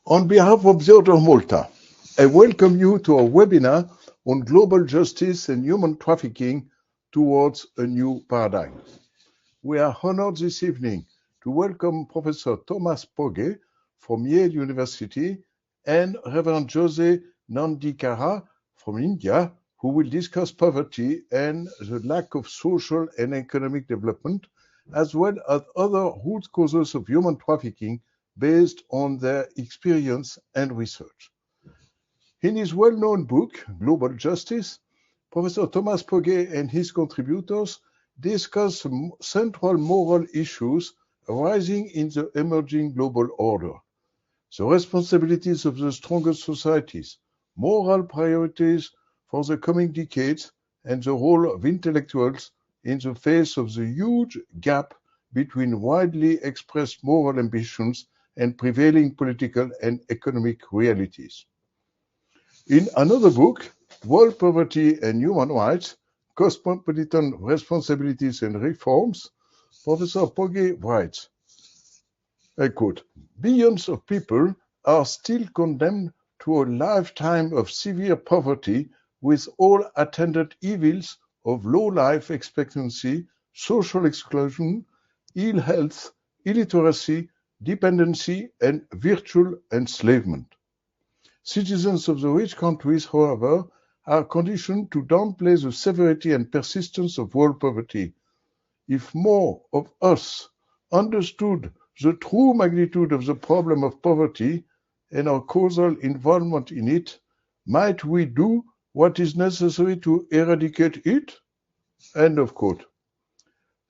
On behalf of the Order of Malta, I welcome you to our webinar on global justice and human trafficking towards a new paradigm. We are honored this evening to welcome Professor Thomas Pogge from Yale University and Reverend Jose Nandikara from India, who will discuss poverty and the lack of social and economic development, as well as other root causes of human trafficking based on their experience and research. In his well-known book, Global Justice, Professor Thomas Pogge and his contributors discuss central moral issues arising in the emerging global order, the responsibilities of the strongest societies, moral priorities for the coming decades, and the role of intellectuals in the face of the huge gap between widely expressed moral ambitions and prevailing political and economic realities. In another book, World Poverty and Human Rights, Cosmopolitan Responsibilities and Reforms, Professor Pogge writes, I quote, billions of people are still condemned to a lifetime of severe poverty with all attendant evils of low life expectancy, social exclusion, ill health, illiteracy, dependency, and virtual enslavement. Citizens of the rich countries, however, are conditioned to downplay the severity and persistence of world poverty. If more of us understood the true magnitude of the problem of poverty and our causal involvement in it, might we do what is necessary to eradicate it? End of quote.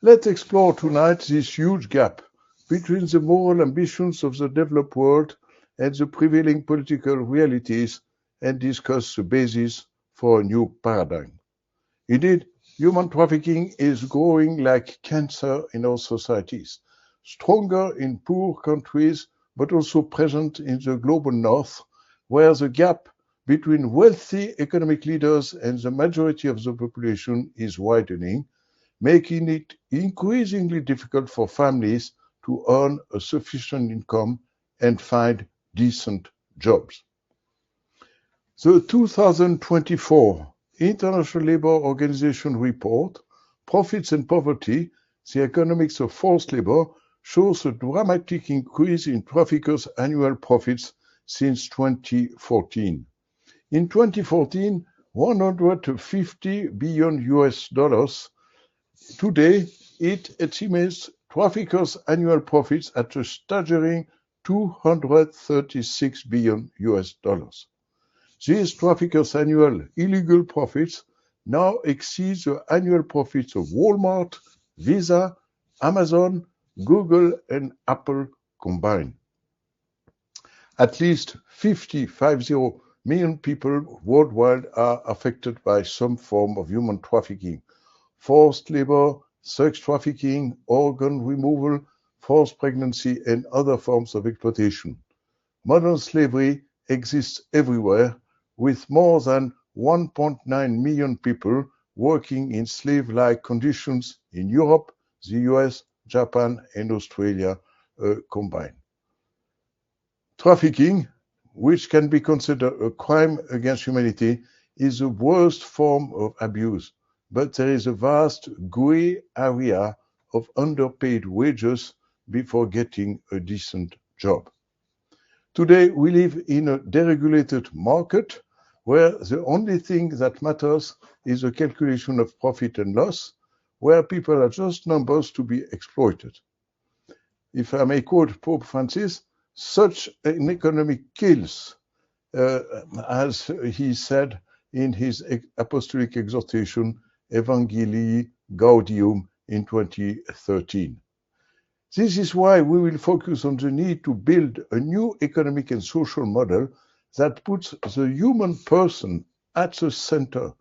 Let's explore tonight this huge gap between the moral ambitions of the developed world and the prevailing political realities and discuss the basis for a new paradigm. Indeed, human trafficking is growing like cancer in our societies, stronger in poor countries, but also present in the global north, where the gap between wealthy economic leaders and the majority of the population is widening, making it increasingly difficult for families to earn a sufficient income and find decent jobs. The 2024 International Labour Organization report, Profits and Poverty, the Economics of Forced Labour, shows a dramatic increase in traffickers' annual profits since 2014. In 2014, 150 billion US dollars. Today, it estimates traffickers' annual profits at a staggering 236 billion US dollars. These traffickers' annual illegal profits now exceed the annual profits of Walmart, Visa, Amazon, Google, and Apple combined. At least 50 million people worldwide are affected by some form of human trafficking, forced labor, sex trafficking, organ removal, forced pregnancy, and other forms of exploitation. Modern slavery exists everywhere, with more than 1.9 million people working in slave-like conditions in Europe, the US, Japan, and Australia combined. Trafficking, which can be considered a crime against humanity, is the worst form of abuse, but there is a vast gray area of underpaid wages before getting a decent job. Today, we live in a deregulated market where the only thing that matters is the calculation of profit and loss, where people are just numbers to be exploited. If I may quote Pope Francis, such an economy kills, as he said in his apostolic exhortation, Evangelii Gaudium in 2013. This is why we will focus on the need to build a new economic and social model that puts the human person at the center,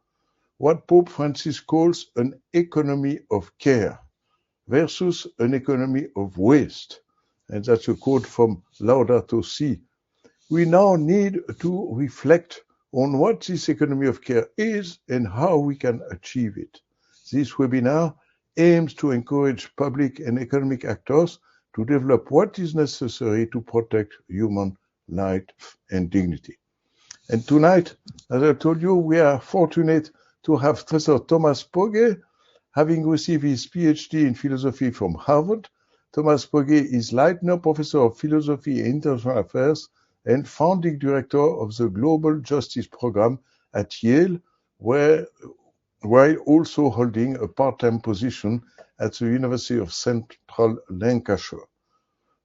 what Pope Francis calls an economy of care versus an economy of waste. And that's a quote from Laudato Si. We now need to reflect on what this economy of care is and how we can achieve it. This webinar aims to encourage public and economic actors to develop what is necessary to protect human life, and dignity. And tonight, as I told you, we are fortunate to have Professor Thomas Pogge, having received his PhD in philosophy from Harvard. Thomas Pogge is Leitner Professor of Philosophy and International Affairs and founding director of the Global Justice Program at Yale, while also holding a part-time position at the University of Central Lancashire.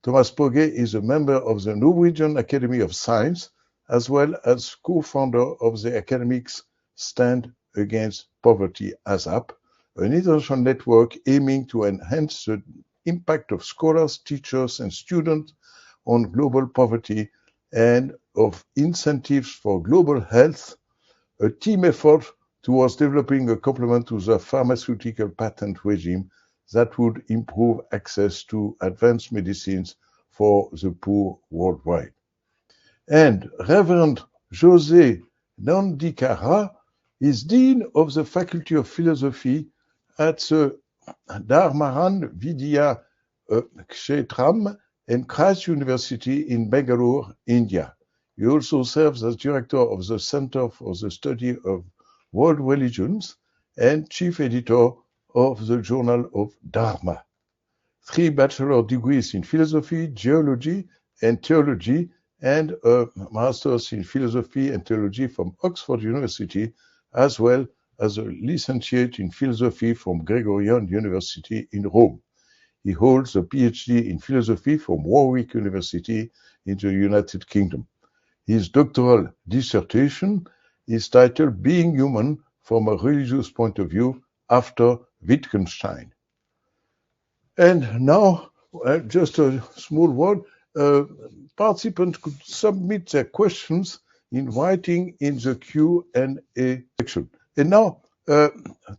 Thomas Pogge is a member of the Norwegian Academy of Science, as well as co-founder of the academics Stand Against Poverty ASAP, an international network aiming to enhance the impact of scholars, teachers, and students on global poverty and of incentives for global health, a team effort towards developing a complement to the pharmaceutical patent regime that would improve access to advanced medicines for the poor worldwide. And Reverend José Nandikara is Dean of the Faculty of Philosophy at the Dharmaran Vidya Kshetram and Christ University in Bangalore, India. He also serves as director of the Center for the Study of World Religions and chief editor of the Journal of Dharma. 3 bachelor degrees in philosophy, geology, and theology, and a master's in philosophy and theology from Oxford University, as well as a licentiate in philosophy from Gregorian University in Rome. He holds a PhD in philosophy from Warwick University in the United Kingdom. His doctoral dissertation is titled Being Human from a Religious Point of View after Wittgenstein. And now, just a small word, participants could submit their questions in writing in the Q&A section. And now,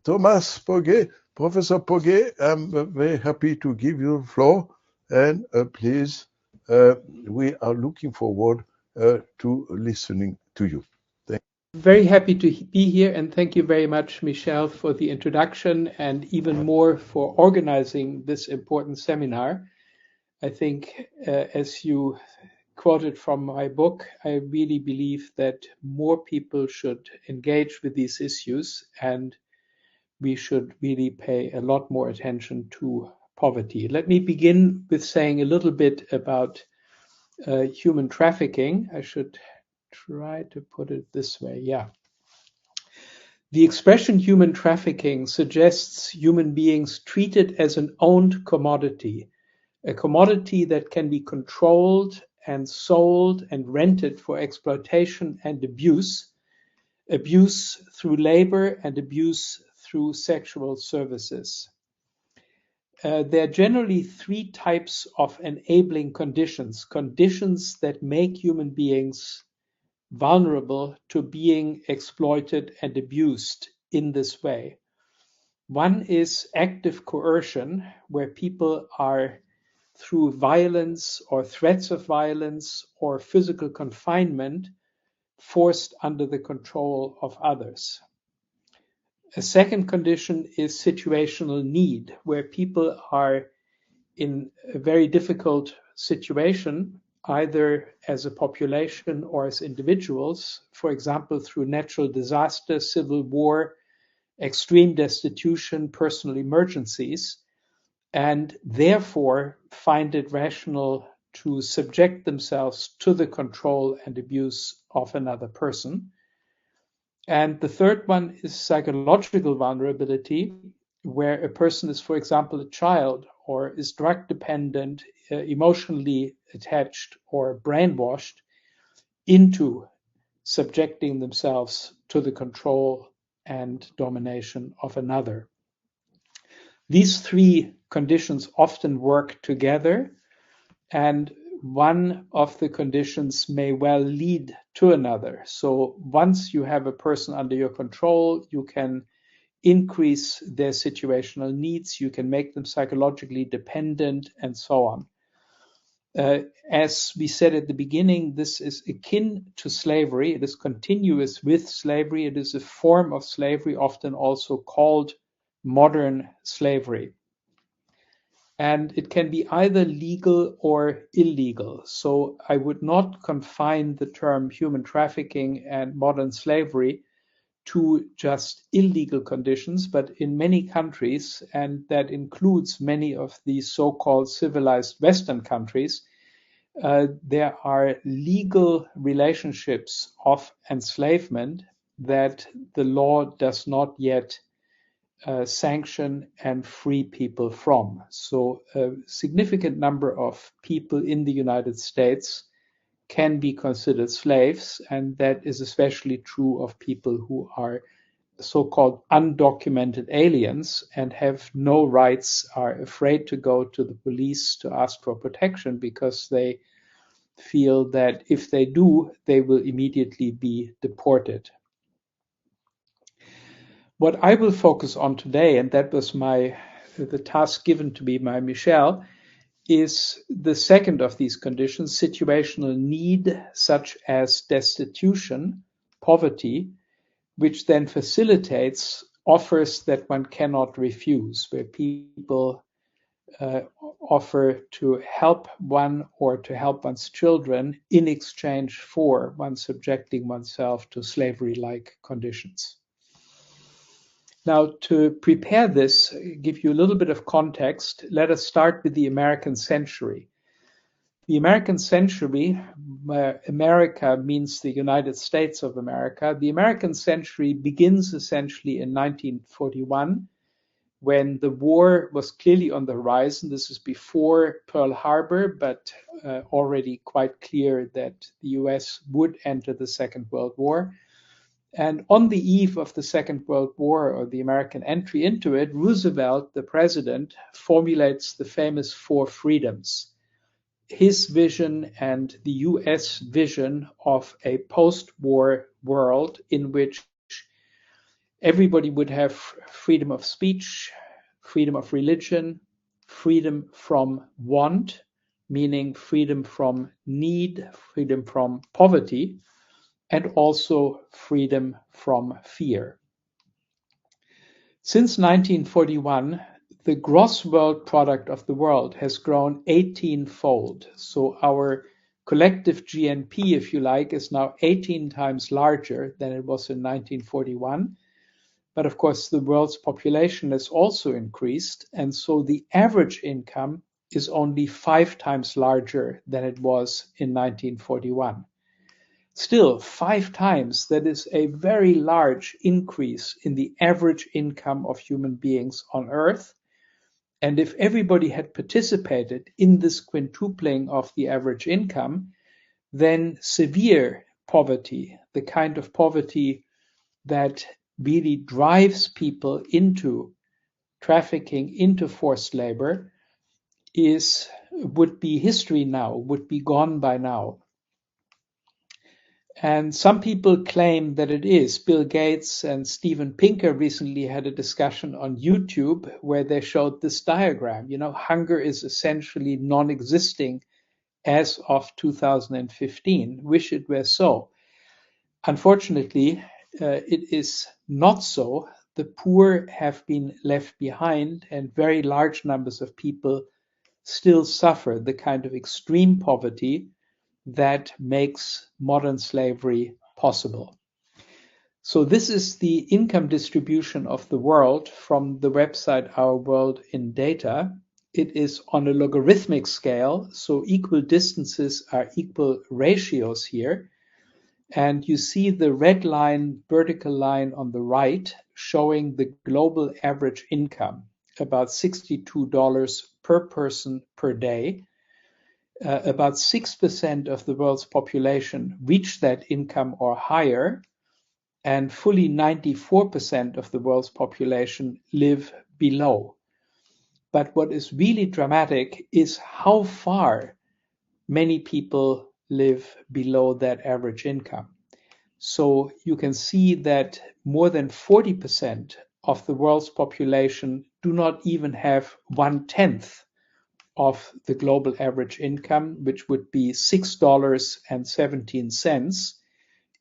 Thomas Pogge, Professor Pogge, I'm very happy to give you the floor, and please, we are looking forward to listening to you. Very happy to be here, and thank you very much, Michel, for the introduction and even more for organizing this important seminar. I think, as you quoted from my book, I really believe that more people should engage with these issues, and we should really pay a lot more attention to poverty. Let me begin with saying a little bit about human trafficking. I should try to put it this way. Yeah. The expression human trafficking suggests human beings treated as an owned commodity, a commodity that can be controlled and sold and rented for exploitation and abuse through labor and abuse through sexual services. There are generally 3 types of enabling conditions that make human beings vulnerable to being exploited and abused in this way. One is active coercion, where people are, through violence or threats of violence or physical confinement, forced under the control of others. A second condition is situational need, where people are in a very difficult situation, either as a population or as individuals, for example, through natural disaster, civil war, extreme destitution, personal emergencies, and therefore find it rational to subject themselves to the control and abuse of another person. And the third one is psychological vulnerability, where a person is, for example, a child or is drug dependent, emotionally attached or brainwashed into subjecting themselves to the control and domination of another. These 3 conditions often work together, and one of the conditions may well lead to another. So once you have a person under your control, you can increase their situational needs, you can make them psychologically dependent, and so on. As we said at the beginning, this is akin to slavery. It is continuous with slavery. It is a form of slavery, often also called modern slavery. And it can be either legal or illegal. So I would not confine the term human trafficking and modern slavery to just illegal conditions, but in many countries, and that includes many of the so-called civilized Western countries, there are legal relationships of enslavement that the law does not yet sanction and free people from. So a significant number of people in the United States can be considered slaves, and that is especially true of people who are so-called undocumented aliens and have no rights, are afraid to go to the police to ask for protection because they feel that if they do, they will immediately be deported. What I will focus on today, and that was the task given to me by Michelle, is the second of these conditions, situational need, such as destitution, poverty, which then facilitates offers that one cannot refuse, where people offer to help one or to help one's children in exchange for one subjecting oneself to slavery-like conditions. Now, to prepare this, give you a little bit of context, let us start with the American century. The American century, where America means the United States of America, the American century begins essentially in 1941, when the war was clearly on the horizon. This is before Pearl Harbor, but already quite clear that the US would enter the Second World War. And on the eve of the Second World War, or the American entry into it, Roosevelt, the president, formulates the famous four freedoms. His vision and the US vision of a post-war world in which everybody would have freedom of speech, freedom of religion, freedom from want, meaning freedom from need, freedom from poverty, and also freedom from fear. Since 1941, the gross world product of the world has grown 18-fold. So our collective GNP, if you like, is now 18 times larger than it was in 1941. But of course, the world's population has also increased, and so the average income is only 5 times larger than it was in 1941. Still, 5 times, that is a very large increase in the average income of human beings on Earth. And if everybody had participated in this quintupling of the average income, then severe poverty, the kind of poverty that really drives people into trafficking, into forced labor, would be history now, would be gone by now. And some people claim that it is. Bill Gates and Steven Pinker recently had a discussion on YouTube where they showed this diagram. You know, hunger is essentially non-existing as of 2015. Wish it were so. Unfortunately, it is not so. The poor have been left behind, and very large numbers of people still suffer the kind of extreme poverty that makes modern slavery possible. So this is the income distribution of the world from the website Our World in Data. It is on a logarithmic scale, so equal distances are equal ratios here. And you see the red line, vertical line on the right, showing the global average income, about $62 per person per day. About 6% of the world's population reach that income or higher, and fully 94% of the world's population live below. But what is really dramatic is how far many people live below that average income. So you can see that more than 40% of the world's population do not even have 1/10 of the global average income, which would be $6.17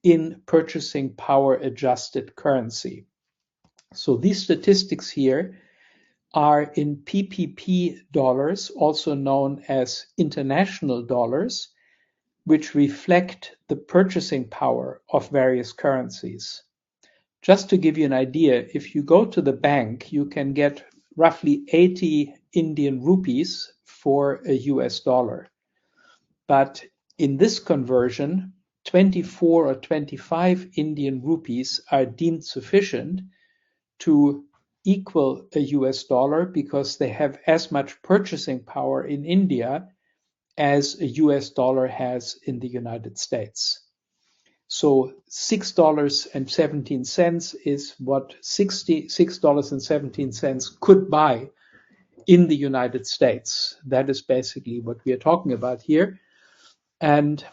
in purchasing power adjusted currency. So these statistics here are in PPP dollars, also known as international dollars, which reflect the purchasing power of various currencies. Just to give you an idea, if you go to the bank, you can get roughly 80 Indian rupees for a US dollar. But in this conversion, 24 or 25 Indian rupees are deemed sufficient to equal a US dollar because they have as much purchasing power in India as a US dollar has in the United States. So $6.17 is what $6.17 could buy in the United States. That is basically what we are talking about here. And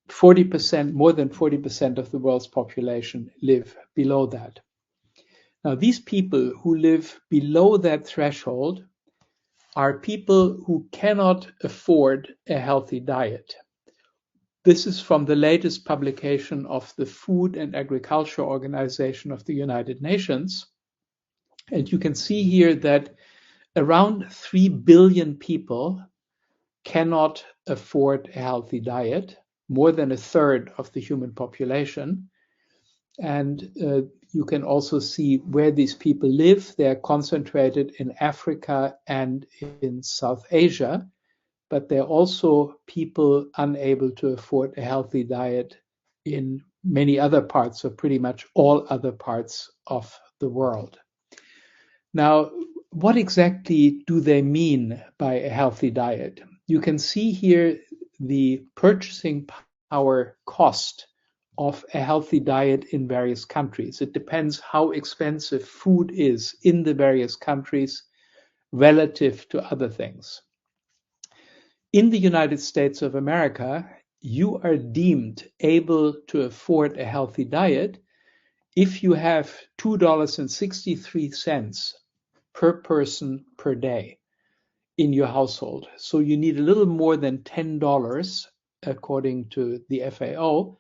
40%, more than 40% of the world's population live below that. Now, these people who live below that threshold are people who cannot afford a healthy diet. This is from the latest publication of the Food and Agriculture Organization of the United Nations. And you can see here that around 3 billion people cannot afford a healthy diet, more than a third of the human population. And you can also see where these people live. They are concentrated in Africa and in South Asia, but they're also people unable to afford a healthy diet in many other parts, or pretty much all other parts of the world. Now, what exactly do they mean by a healthy diet? You can see here the purchasing power cost of a healthy diet in various countries. It depends how expensive food is in the various countries relative to other things. In the United States of America, you are deemed able to afford a healthy diet if you have $2.63 per person per day in your household. So you need a little more than $10, according to the FAO,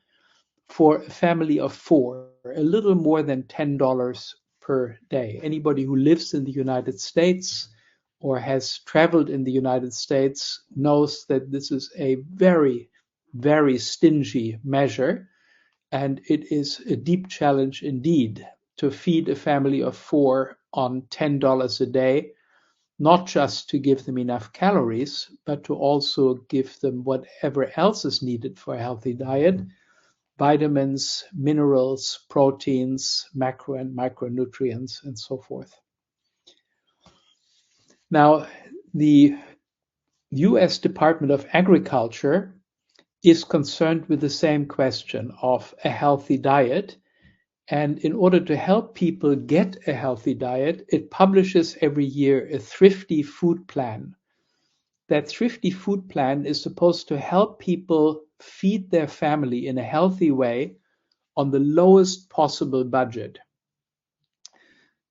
for a family of four, a little more than $10 per day. Anybody who lives in the United States or has traveled in the United States knows that this is a very, very stingy measure, and it is a deep challenge indeed to feed a family of four on $10 a day, not just to give them enough calories, but to also give them whatever else is needed for a healthy diet: vitamins, minerals, proteins, macro and micronutrients, and so forth. Now, the US Department of Agriculture is concerned with the same question of a healthy diet. And in order to help people get a healthy diet, it publishes every year a thrifty food plan. That thrifty food plan is supposed to help people feed their family in a healthy way on the lowest possible budget.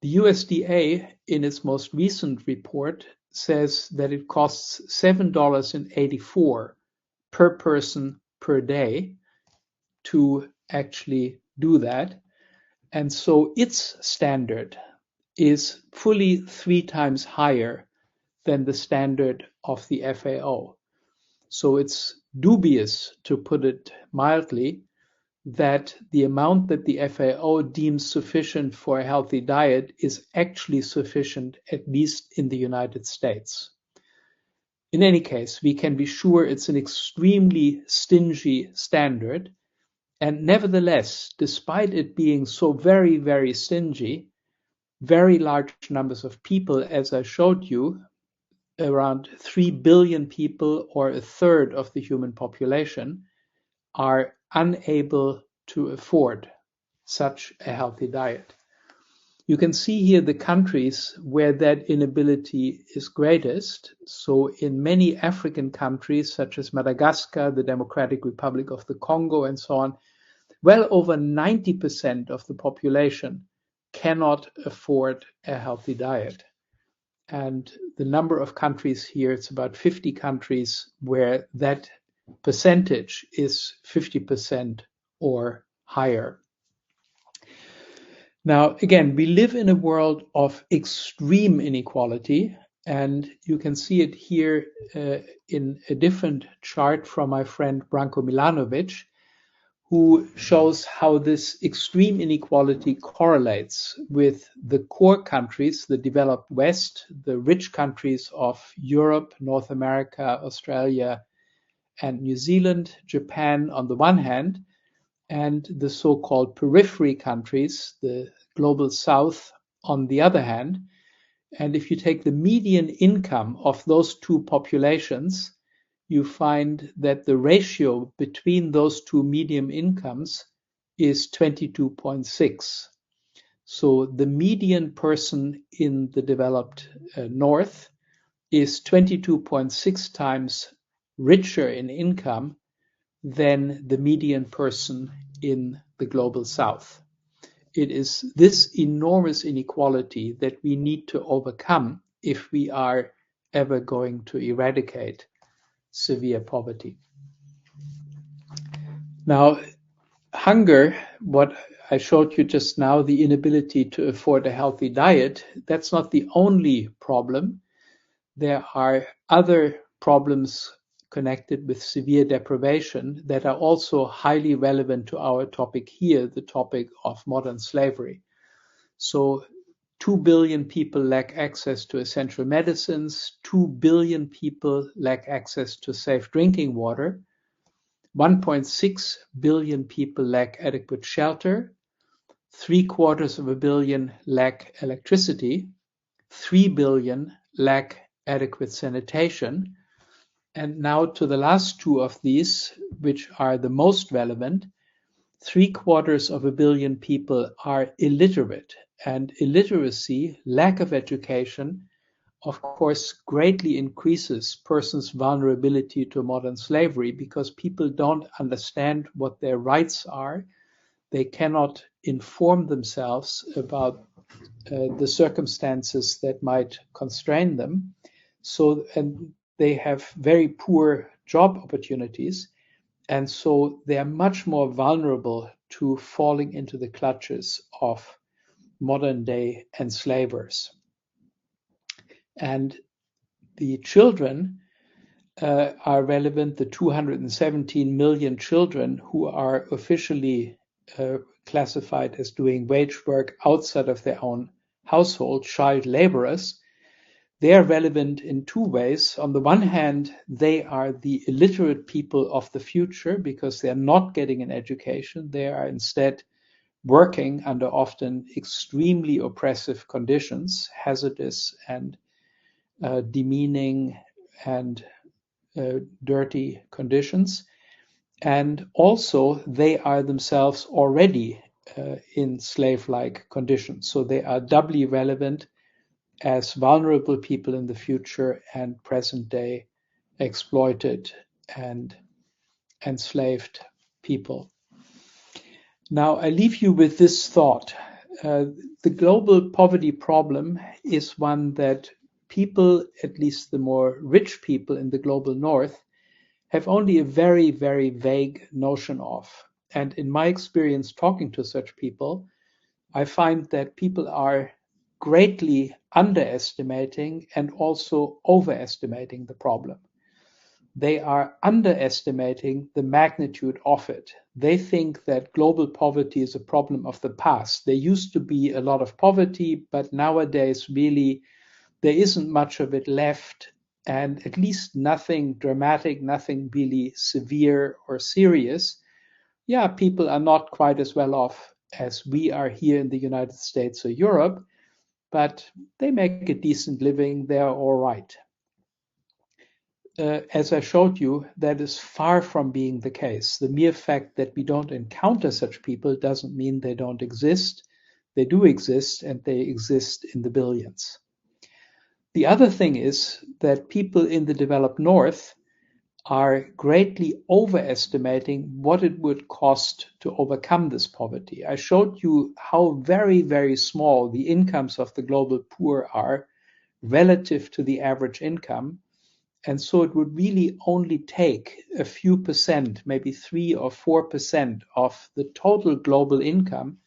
The USDA, in its most recent report, says that it costs $7.84 per person per day to actually do that. And so its standard is fully 3 times higher than the standard of the FAO. So it's dubious, to put it mildly, that the amount that the FAO deems sufficient for a healthy diet is actually sufficient, at least in the United States. In any case, we can be sure it's an extremely stingy standard. And nevertheless, despite it being so very, very stingy, very large numbers of people, as I showed you, around 3 billion people, or a third of the human population, are unable to afford such a healthy diet. You can see here the countries where that inability is greatest. So in many African countries, such as Madagascar, the Democratic Republic of the Congo, and so on, well over 90% of the population cannot afford a healthy diet. And the number of countries here, it's about 50 countries where that percentage is 50% or higher. Now, again, we live in a world of extreme inequality, and you can see it here in a different chart from my friend Branko Milanovic, who shows how this extreme inequality correlates with the core countries, the developed West, the rich countries of Europe, North America, Australia, and New Zealand, Japan on the one hand, and the so-called periphery countries, the global South on the other hand. And if you take the median income of those two populations, you find that the ratio between those two median incomes is 22.6. So the median person in the developed North is 22.6 times richer in income than the median person in the global South. It is this enormous inequality that we need to overcome if we are ever going to eradicate severe poverty. Now, hunger, what I showed you just now, the inability to afford a healthy diet, that's not the only problem. There are other problems connected with severe deprivation that are also highly relevant to our topic here, the topic of modern slavery. So 2 billion people lack access to essential medicines, 2 billion people lack access to safe drinking water, 1.6 billion people lack adequate shelter, 750 million lack electricity, 3 billion lack adequate sanitation. And now to the last two of these, which are the most relevant, 750 million people are illiterate. And illiteracy, lack of education, of course, greatly increases persons' vulnerability to modern slavery because people don't understand what their rights are. They cannot inform themselves about the circumstances that might constrain them. So, and they have very poor job opportunities. And so they are much more vulnerable to falling into the clutches of modern day enslavers. And the children are relevant, the 217 million children who are officially classified as doing wage work outside of their own household, child laborers. They are relevant in two ways. On the one hand, they are the illiterate people of the future because they are not getting an education. They are instead working under often extremely oppressive conditions, hazardous and demeaning and dirty conditions. And also, they are themselves already in slave-like conditions. So they are doubly relevant as vulnerable people in the future and present day exploited and enslaved people. Now, I leave you with this thought. The global poverty problem is one that people, at least the more rich people in the global north, have only a very, very vague notion of. And in my experience talking to such people, I find that people are greatly underestimating and also overestimating the problem. They are underestimating the magnitude of it. They think that global poverty is a problem of the past. There used to be a lot of poverty, but nowadays really there isn't much of it left, and at least nothing dramatic, nothing really severe or serious. Yeah, people are not quite as well off as we are here in the United States or Europe, but they make a decent living, they're all right. As I showed you, that is far from being the case. The mere fact that we don't encounter such people doesn't mean they don't exist. They do exist, and they exist in the billions. The other thing is that people in the developed North are greatly overestimating what it would cost to overcome this poverty. I showed you how very, very small the incomes of the global poor are relative to the average income. And so it would really only take a few percent, maybe 3 or 4% of the total global income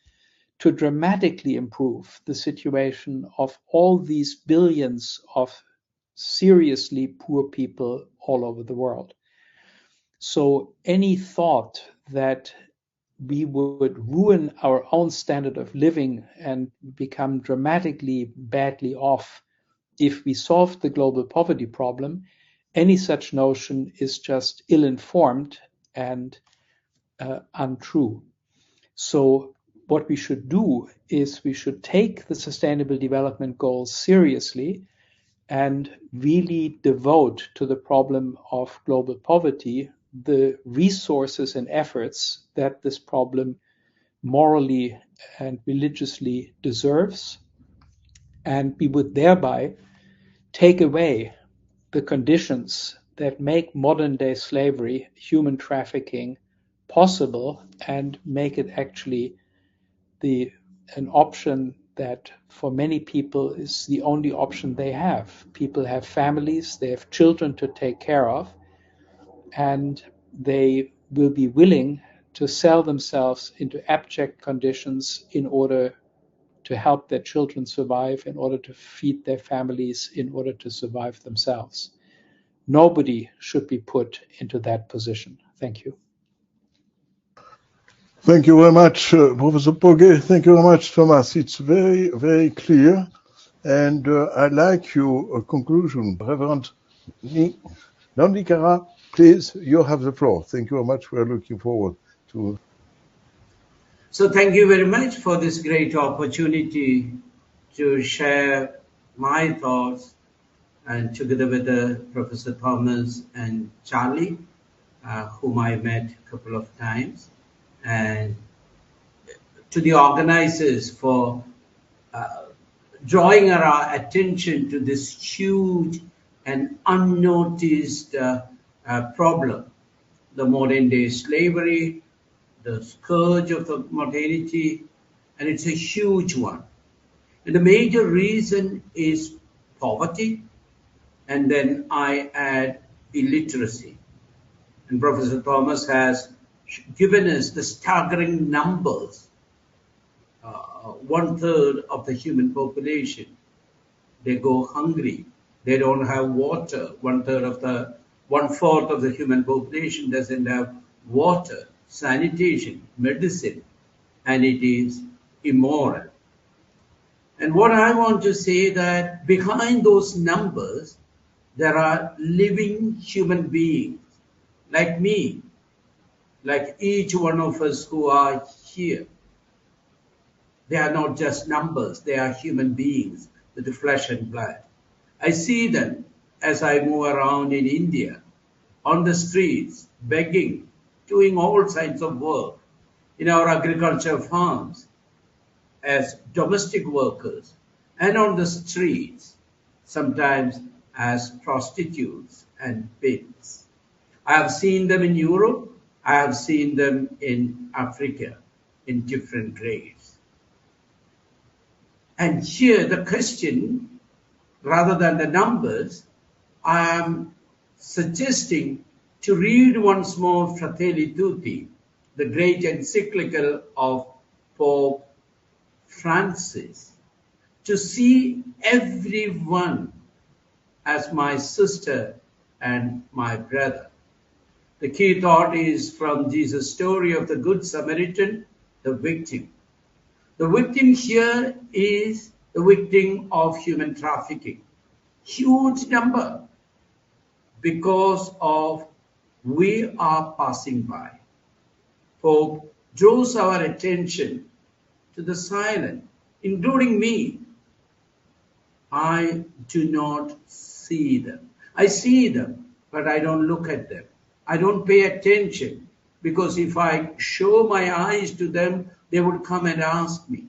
to dramatically improve the situation of all these billions of seriously poor people all over the world. So any thought that we would ruin our own standard of living and become dramatically badly off if we solve the global poverty problem, any such notion is just ill-informed and untrue. So what we should do is we should take the Sustainable Development Goals seriously and really devote to the problem of global poverty the resources and efforts that this problem morally and religiously deserves. And we would thereby take away the conditions that make modern day slavery, human trafficking, possible and make it actually an option that for many people is the only option they have. People have families, they have children to take care of, and they will be willing to sell themselves into abject conditions in order to help their children survive, in order to feed their families, in order to survive themselves. Nobody should be put into that position. Thank you. Thank you very much, Professor Pogge. Thank you very much, Thomas. It's very, very clear. And I like your conclusion. Reverend Nandikara, please, you have the floor. Thank you very much. We are looking forward to. So thank you very much for this great opportunity to share my thoughts, and together with Professor Thomas and Charlie, whom I met a couple of times, and to the organizers for drawing our attention to this huge and unnoticed problem, the modern day slavery, the scourge of the modernity, and it's a huge one. And the major reason is poverty, and then I add illiteracy. And Professor Thomas has given us the staggering numbers. 1/3 of the human population, they go hungry. They don't have water. 1/4 of the human population doesn't have water, sanitation, medicine, and it is immoral. And what I want to say that behind those numbers, there are living human beings like me, like each one of us who are here. They are not just numbers, they are human beings with the flesh and blood. I see them as I move around in India, on the streets, begging, doing all kinds of work, in our agriculture farms, as domestic workers, and on the streets, sometimes as prostitutes and pigs. I have seen them in Europe, I have seen them in Africa, in different grades. And here the question, rather than the numbers, I am suggesting to read once more Fratelli Tutti, the great encyclical of Pope Francis, to see everyone as my sister and my brother. The key thought is from Jesus' story of the Good Samaritan, the victim. The victim here is the victim of human trafficking. Huge number, because of we are passing by. Pope draws our attention to the silent, including me. I do not see them. I see them, but I don't look at them. I don't pay attention, because if I show my eyes to them, they would come and ask me.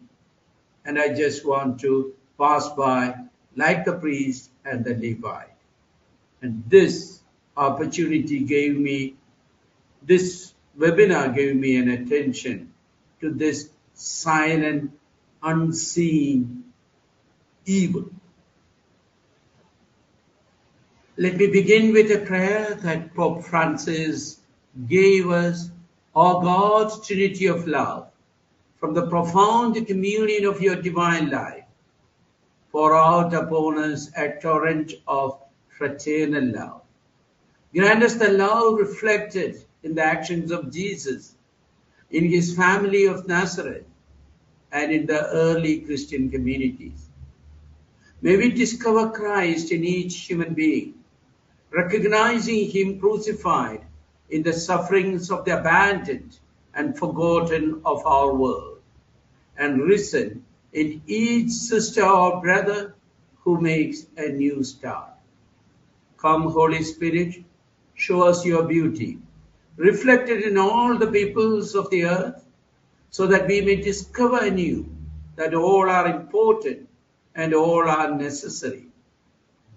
And I just want to pass by like the priest and the Levite. And this opportunity gave me, this webinar gave me an attention to this silent, unseen evil. Let me begin with a prayer that Pope Francis gave us. O God, Trinity of love, from the profound communion of your divine life, pour out upon us a torrent of fraternal love. Grant us the love reflected in the actions of Jesus, in his family of Nazareth, and in the early Christian communities. May we discover Christ in each human being, recognizing him crucified in the sufferings of the abandoned and forgotten of our world, and risen in each sister or brother who makes a new start. Come, Holy Spirit, show us your beauty, reflected in all the peoples of the earth, so that we may discover anew that all are important and all are necessary,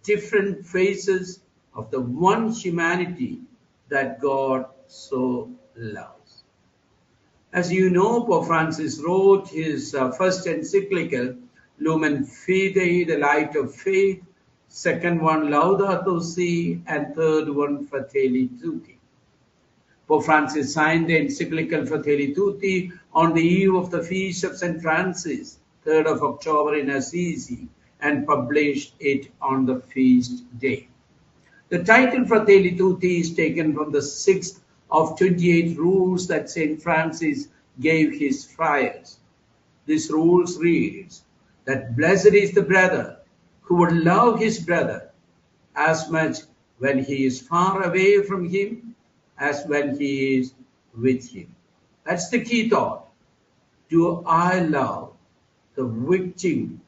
different phases of the one humanity that God so loves. As you know, Pope Francis wrote his first encyclical, Lumen Fidei, the light of faith, second one, Laudato Si, and third one, Fratelli Tutti. Pope Francis signed the encyclical Fratelli Tutti on the eve of the feast of St. Francis, 3rd of October in Assisi, and published it on the feast day. The title Fratelli Tutti is taken from the 6th of 28 rules that St. Francis gave his friars. This rules reads that blessed is the brother who would love his brother as much when he is far away from him as when he is with him. That's the key thought. Do I love the victim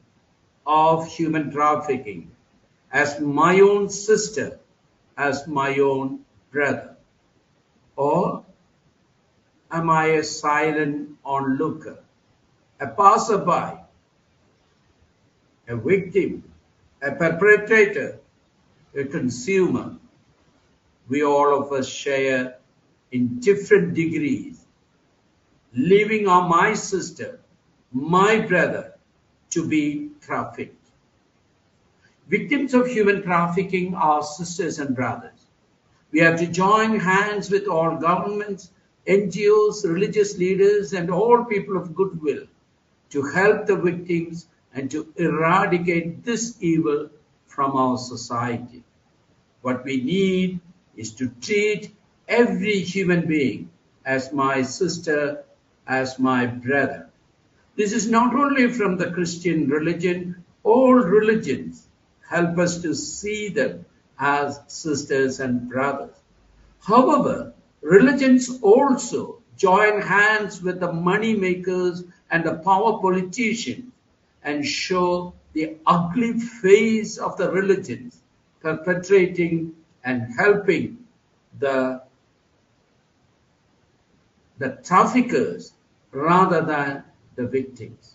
of human trafficking as my own sister, as my own brother? Or am I a silent onlooker, a passerby, a victim, a perpetrator, a consumer? We all of us share in different degrees, leaving on my sister, my brother, to be trafficked. Victims of human trafficking are sisters and brothers. We have to join hands with all governments, NGOs, religious leaders, and all people of goodwill to help the victims and to eradicate this evil from our society. What we need is to treat every human being as my sister, as my brother. This is not only from the Christian religion, all religions help us to see them as sisters and brothers. However, religions also join hands with the money makers and the power politicians and show the ugly face of the religions perpetrating and helping the traffickers rather than the victims.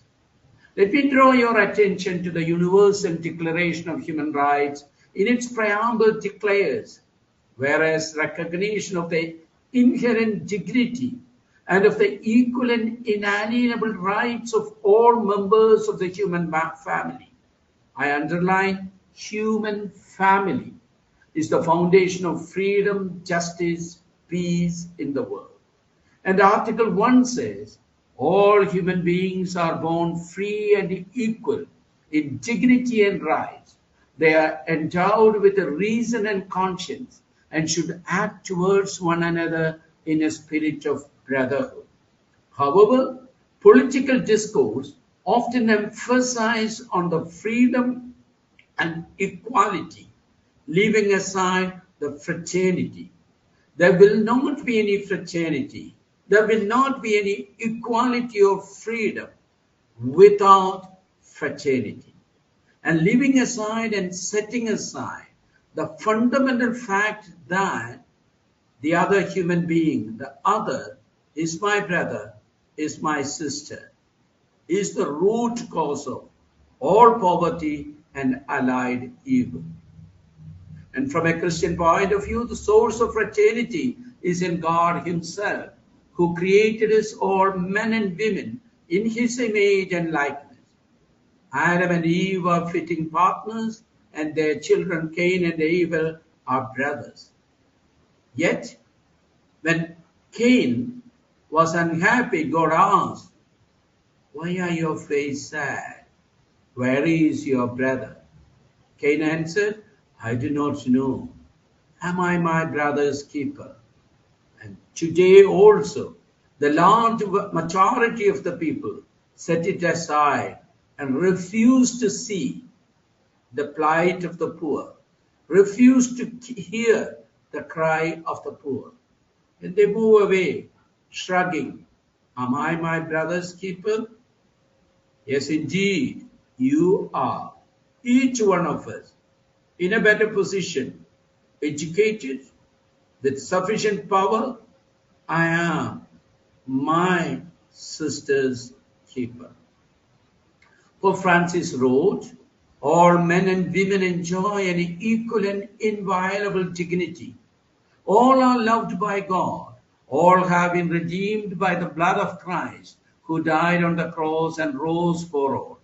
Let me draw your attention to the Universal Declaration of Human Rights. In its preamble declares, whereas recognition of the inherent dignity and of the equal and inalienable rights of all members of the human family, I underline human family, is the foundation of freedom, justice, peace in the world. And Article 1 says, all human beings are born free and equal in dignity and rights. They are endowed with a reason and conscience and should act towards one another in a spirit of brotherhood. However, political discourse often emphasizes on the freedom and equality, leaving aside the fraternity. There will not be any fraternity. There will not be any equality or freedom without fraternity. And leaving aside and setting aside the fundamental fact that the other human being, the other, is my brother, is my sister, is the root cause of all poverty and allied evil. And from a Christian point of view, the source of fraternity is in God himself, who created us all, men and women, in his image and likeness. Adam and Eve are fitting partners, and their children Cain and Abel are brothers. Yet, when Cain was unhappy, God asked, Why are your face sad? Where is your brother? Cain answered, I do not know. Am I my brother's keeper? And today also, the large majority of the people set it aside and refuse to see the plight of the poor, refuse to hear the cry of the poor. And they move away, shrugging, am I my brother's keeper? Yes, indeed, you are. Each one of us in a better position, educated, with sufficient power. I am my sister's keeper. Pope Francis wrote, all men and women enjoy an equal and inviolable dignity. All are loved by God. All have been redeemed by the blood of Christ, who died on the cross and rose for all.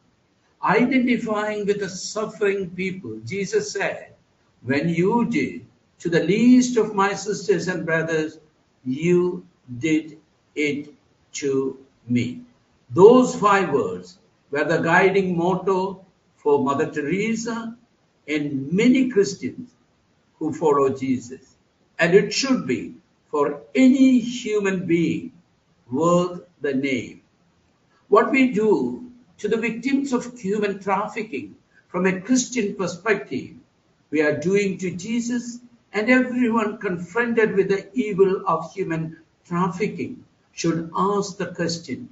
Identifying with the suffering people, Jesus said, when you did to the least of my sisters and brothers, you did it to me. Those 5 words were the guiding motto for Mother Teresa and many Christians who follow Jesus. And it should be for any human being worth the name. What we do to the victims of human trafficking from a Christian perspective, we are doing to Jesus and everyone confronted with the evil of human trafficking should ask the question,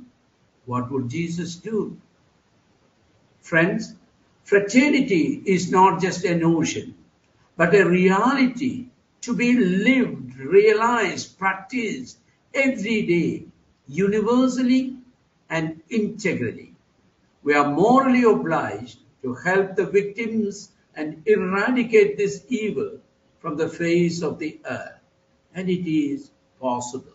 what would Jesus do? Friends, fraternity is not just a notion, but a reality to be lived, realized, practiced every day, universally and integrally. We are morally obliged to help the victims and eradicate this evil from the face of the earth, and it is possible.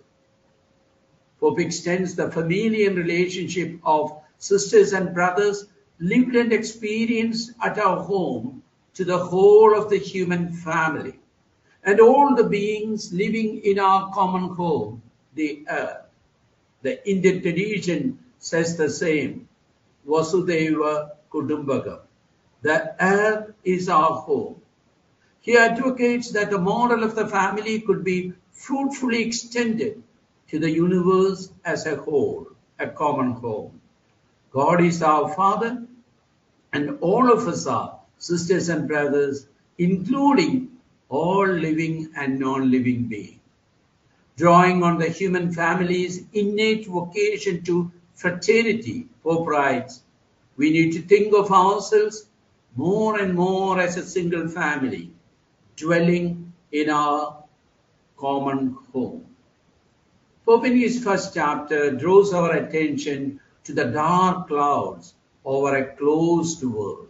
Pope extends the familial relationship of sisters and brothers lived and experienced at our home to the whole of the human family and all the beings living in our common home, the earth. The Indian tradition says the same, Vasudhaiva Kutumbakam. The earth is our home. He advocates that the model of the family could be fruitfully extended to the universe as a whole, a common home. God is our Father, and all of us are sisters and brothers, including all living and non-living beings. Drawing on the human family's innate vocation to fraternity, Pope writes, we need to think of ourselves more and more as a single family, dwelling in our common home. Pope in his first chapter draws our attention to the dark clouds over a closed world.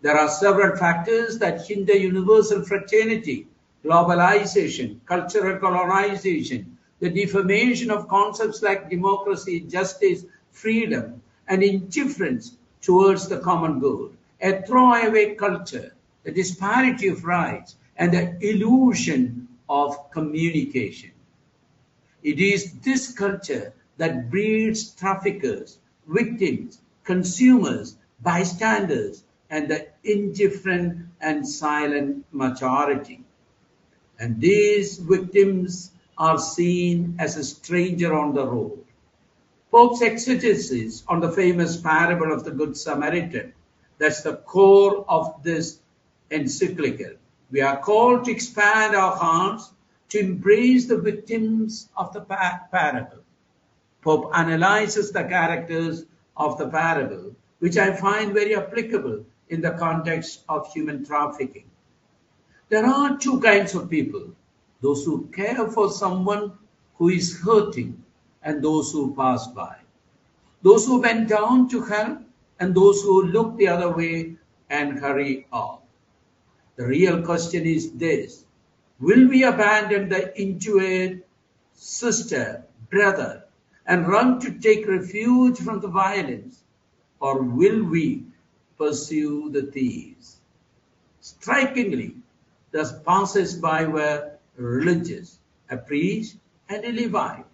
There are several factors that hinder universal fraternity: globalization, cultural colonization, the defamation of concepts like democracy, justice, freedom, and indifference towards the common good, a throwaway culture, the disparity of rights, and the illusion of communication. It is this culture that breeds traffickers, victims, consumers, bystanders, and the indifferent and silent majority. And these victims are seen as a stranger on the road. Pope's exegesis on the famous parable of the Good Samaritan, that's the core of this encyclical. We are called to expand our hearts to embrace the victims of the parable. Pope analyzes the characters of the parable, which I find very applicable in the context of human trafficking. There are 2 kinds of people: those who care for someone who is hurting and those who pass by, those who bend down to help and those who look the other way and hurry off. The real question is this: will we abandon the injured sister, brother, and run to take refuge from the violence, or will we pursue the thieves? Strikingly, the passers-by were religious, a priest and a Levite.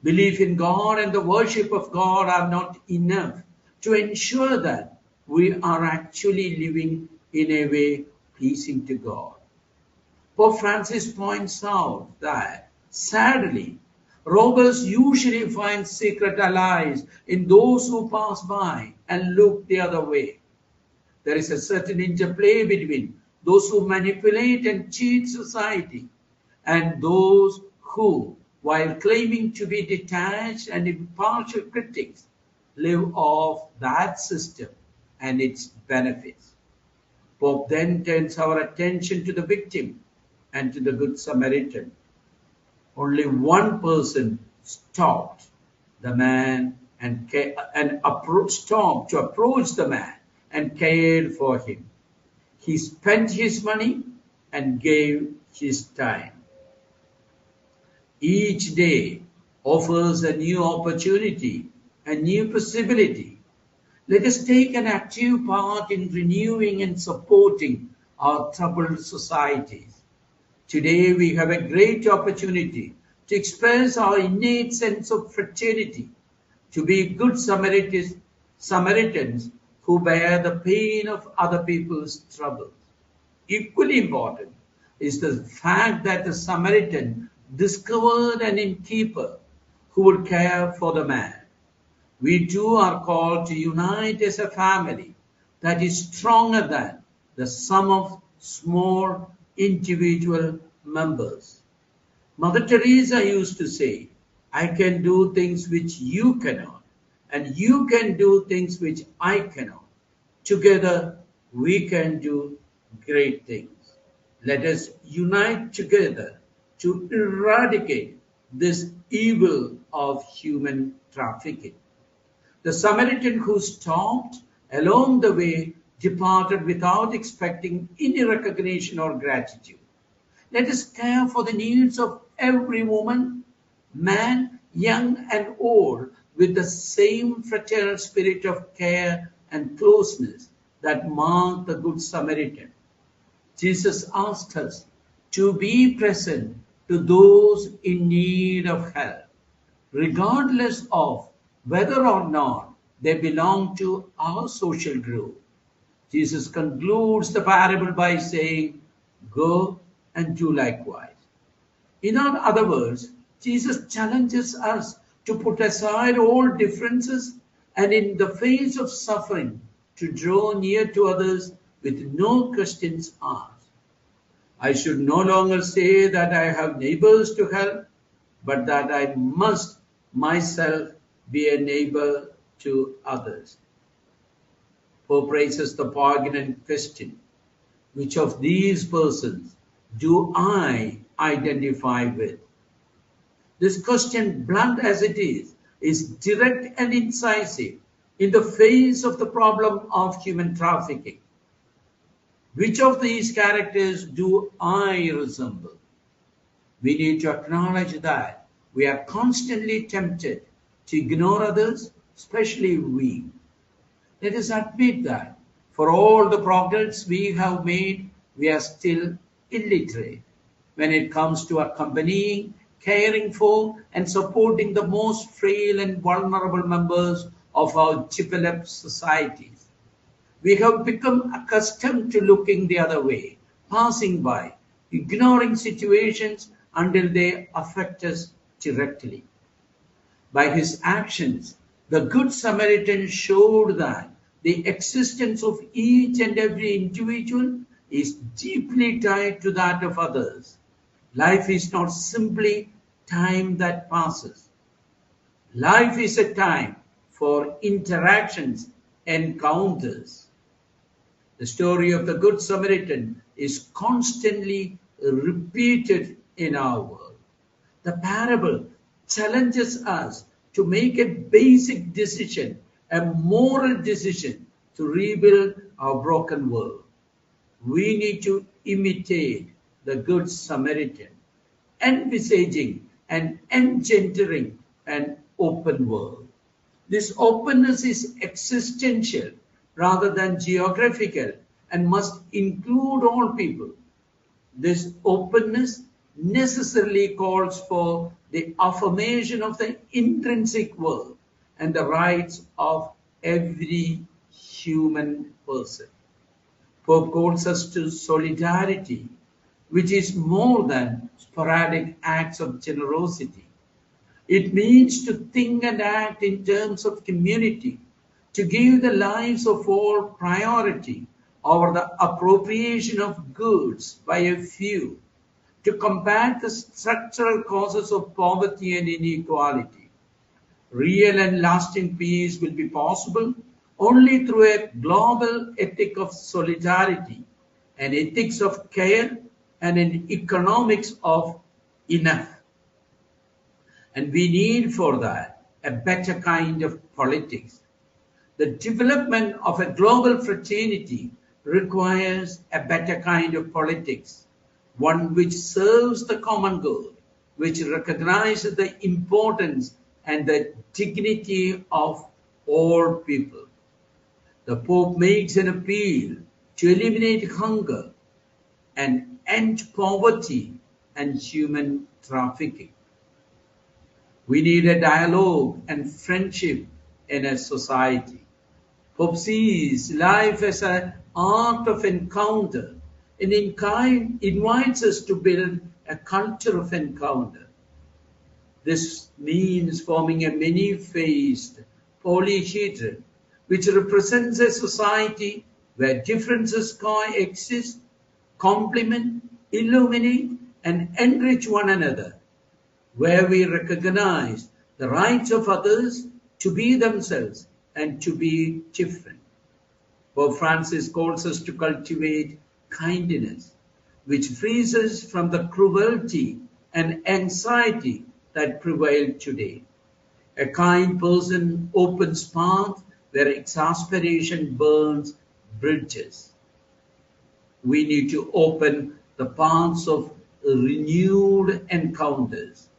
Belief in God and the worship of God are not enough to ensure that we are actually living in a way pleasing to God. Pope Francis points out that, sadly, robbers usually find secret allies in those who pass by and look the other way. There is a certain interplay between those who manipulate and cheat society and those who, while claiming to be detached and impartial critics, live off that system and its benefits. Pope then turns our attention to the victim and to the Good Samaritan. Only one person stopped the man and stopped to approach the man and cared for him. He spent his money and gave his time. Each day offers a new opportunity, a new possibility. Let us take an active part in renewing and supporting our troubled societies. Today we have a great opportunity to express our innate sense of fraternity, to be good Samaritans who bear the pain of other people's troubles. Equally important is the fact that the Samaritan discovered an innkeeper who would care for the man. We too are called to unite as a family that is stronger than the sum of small individual members. Mother Teresa used to say, I can do things which you cannot, and you can do things which I cannot. Together we can do great things. Let us unite together to eradicate this evil of human trafficking. The Samaritan who stopped along the way departed without expecting any recognition or gratitude. Let us care for the needs of every woman, man, young and old, with the same fraternal spirit of care and closeness that marked the Good Samaritan. Jesus asked us to be present to those in need of help, regardless of whether or not they belong to our social group. Jesus concludes the parable by saying, go and do likewise. In other words, Jesus challenges us to put aside all differences and in the face of suffering to draw near to others with no questions asked. I should no longer say that I have neighbors to help, but that I must myself be a neighbor to others. Pope raises the poignant question, which of these persons do I identify with? This question, blunt as it is direct and incisive in the face of the problem of human trafficking. Which of these characters do I resemble? We need to acknowledge that we are constantly tempted to ignore others, especially we. Let us admit that for all the progress we have made, we are still illiterate when it comes to accompanying, caring for, and supporting the most frail and vulnerable members of our developed societies. We have become accustomed to looking the other way, passing by, ignoring situations until they affect us directly. By his actions, the Good Samaritan showed that the existence of each and every individual is deeply tied to that of others. Life is not simply time that passes. Life is a time for interactions, encounters. The story of the Good Samaritan is constantly repeated in our world. The parable challenges us to make a basic decision, a moral decision to rebuild our broken world. We need to imitate the Good Samaritan, envisaging and engendering an open world. This openness is existential rather than geographical and must include all people. This openness necessarily calls for the affirmation of the intrinsic worth and the rights of every human person. Pope calls us to solidarity, which is more than sporadic acts of generosity. It means to think and act in terms of community, to give the lives of all priority over the appropriation of goods by a few, to combat the structural causes of poverty and inequality. Real and lasting peace will be possible only through a global ethic of solidarity, an ethics of care, and an economics of enough. And we need for that a better kind of politics. The development of a global fraternity requires a better kind of politics, one which serves the common good, which recognizes the importance and the dignity of all people. The Pope makes an appeal to eliminate hunger and end poverty and human trafficking. We need a dialogue and friendship in a society. Pope sees life as an art of encounter and in kind invites us to build a culture of encounter. This means forming a many-faced polyhedron which represents a society where differences coexist, complement, illuminate, and enrich one another, where we recognize the rights of others to be themselves and to be different. Pope Francis calls us to cultivate kindness, which frees us from the cruelty and anxiety that prevail today. A kind person opens paths where exasperation burns bridges. We need to open the paths of renewed encounters,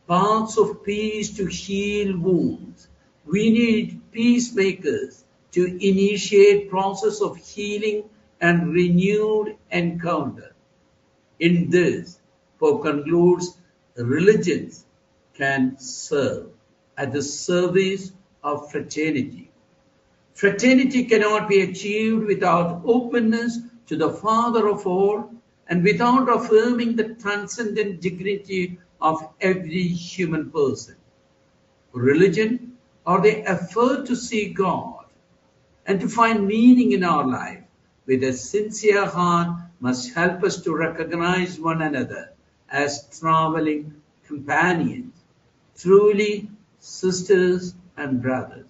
paths of peace to heal wounds. We need peacemakers to initiate process of healing and renewed encounter. In this, Pope concludes, religions can serve at the service of fraternity. Fraternity cannot be achieved without openness to the Father of all and without affirming the transcendent dignity of every human person. Religion, or the effort to see God and to find meaning in our life with a sincere heart, must help us to recognize one another as traveling companions, truly sisters and brothers.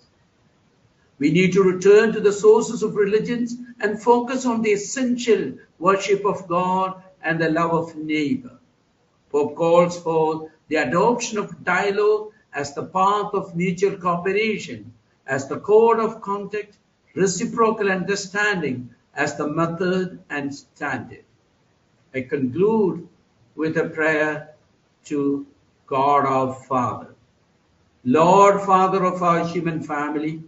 We need to return to the sources of religions and focus on the essential worship of God and the love of neighbor. Pope calls for the adoption of dialogue as the path of mutual cooperation, as the code of conduct, reciprocal understanding as the method and standard. I conclude with a prayer to God our Father. Lord, Father of our human family,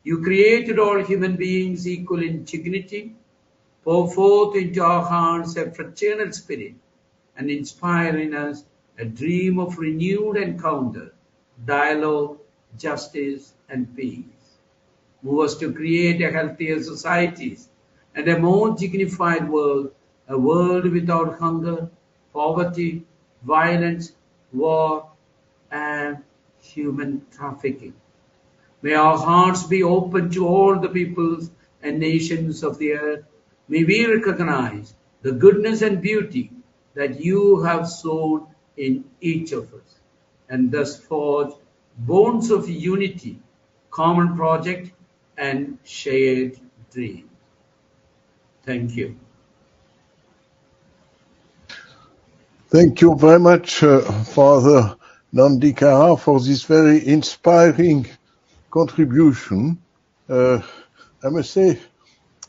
you created all human beings equal in dignity. Pour forth into our hearts a fraternal spirit and inspire in us a dream of renewed encounter, dialogue, justice, and peace. Move us to create a healthier societies and a more dignified world, a world without hunger, poverty, violence, war, and human trafficking. May our hearts be open to all the peoples and nations of the earth. May we recognize the goodness and beauty that you have sown in each of us, and thus forge bonds of unity, common project, and shared dream. Thank you. Thank you very much, Father Nandikara, for this very inspiring contribution. I must say,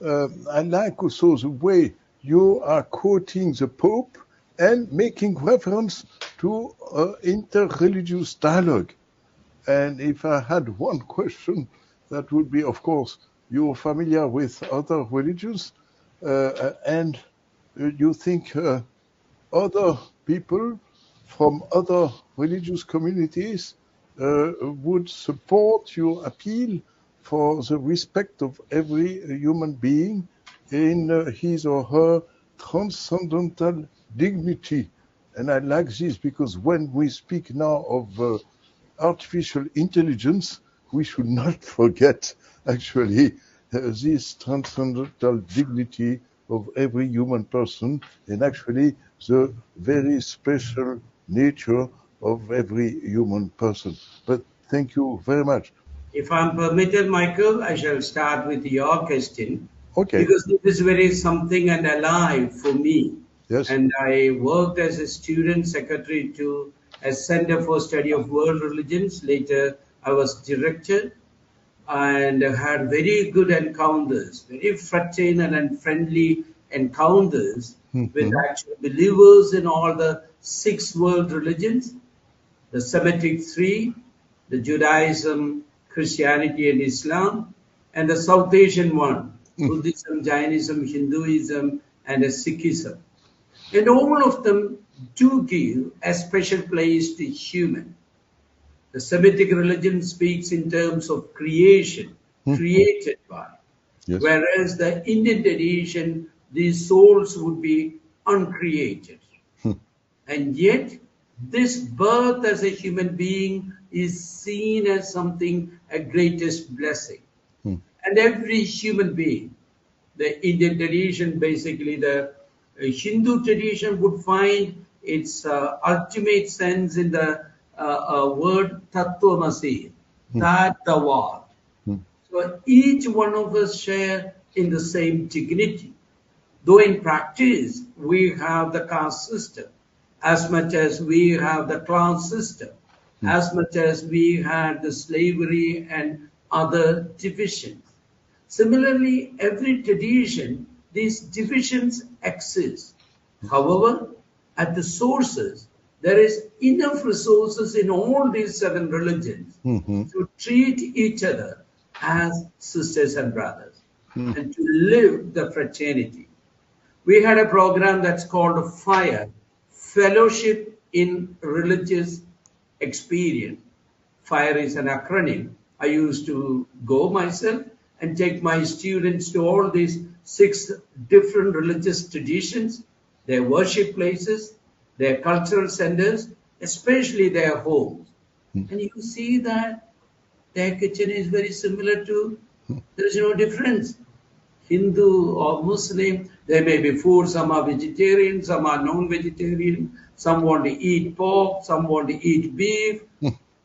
I like also the way you are quoting the Pope and making reference to interreligious dialogue. And if I had one question, that would be, of course, you're familiar with other religions, and you think other people from other religious communities would support your appeal for the respect of every human being in his or her transcendental dignity. And I like this because when we speak now of artificial intelligence, we should not forget actually this transcendental dignity of every human person and actually the very special nature of every human person. But thank you very much. If I'm permitted, Michael, I shall start with your question Okay. because it is very something and alive for me. Yes. And I worked as a student secretary to a Center for Study of World Religions. Later, I was director and had very good encounters, very fraternal and friendly encounters with actual believers in all the 6 world religions, the Semitic 3, the Judaism, Christianity, and Islam, and the South Asian one, Buddhism, Jainism, Hinduism, and Sikhism. And all of them do give a special place to human. The Semitic religion speaks in terms of creation, created by. Yes. Whereas the Indian tradition, these souls would be uncreated. And yet, this birth as a human being is seen as something, a greatest blessing. And every human being, the Indian tradition, basically the Hindu tradition would find its ultimate sense in the word Tattvamasi, that the what. So each one of us share in the same dignity. Though in practice, we have the caste system, as much as we have the class system, as much as we had the slavery and other divisions. Similarly, every tradition, these divisions exist. However, at the sources, there is enough resources in all these 7 religions to treat each other as sisters and brothers and to live the fraternity. We had a program that's called FIRE, Fellowship in Religious Experience. FIRE is an acronym. I used to go myself and take my students to all these 6 different religious traditions, their worship places, their cultural centers, especially their homes. And you see that their kitchen is very similar to, there is no difference. Hindu or Muslim, there may be food, some are vegetarian, some are non-vegetarian, some want to eat pork, some want to eat beef.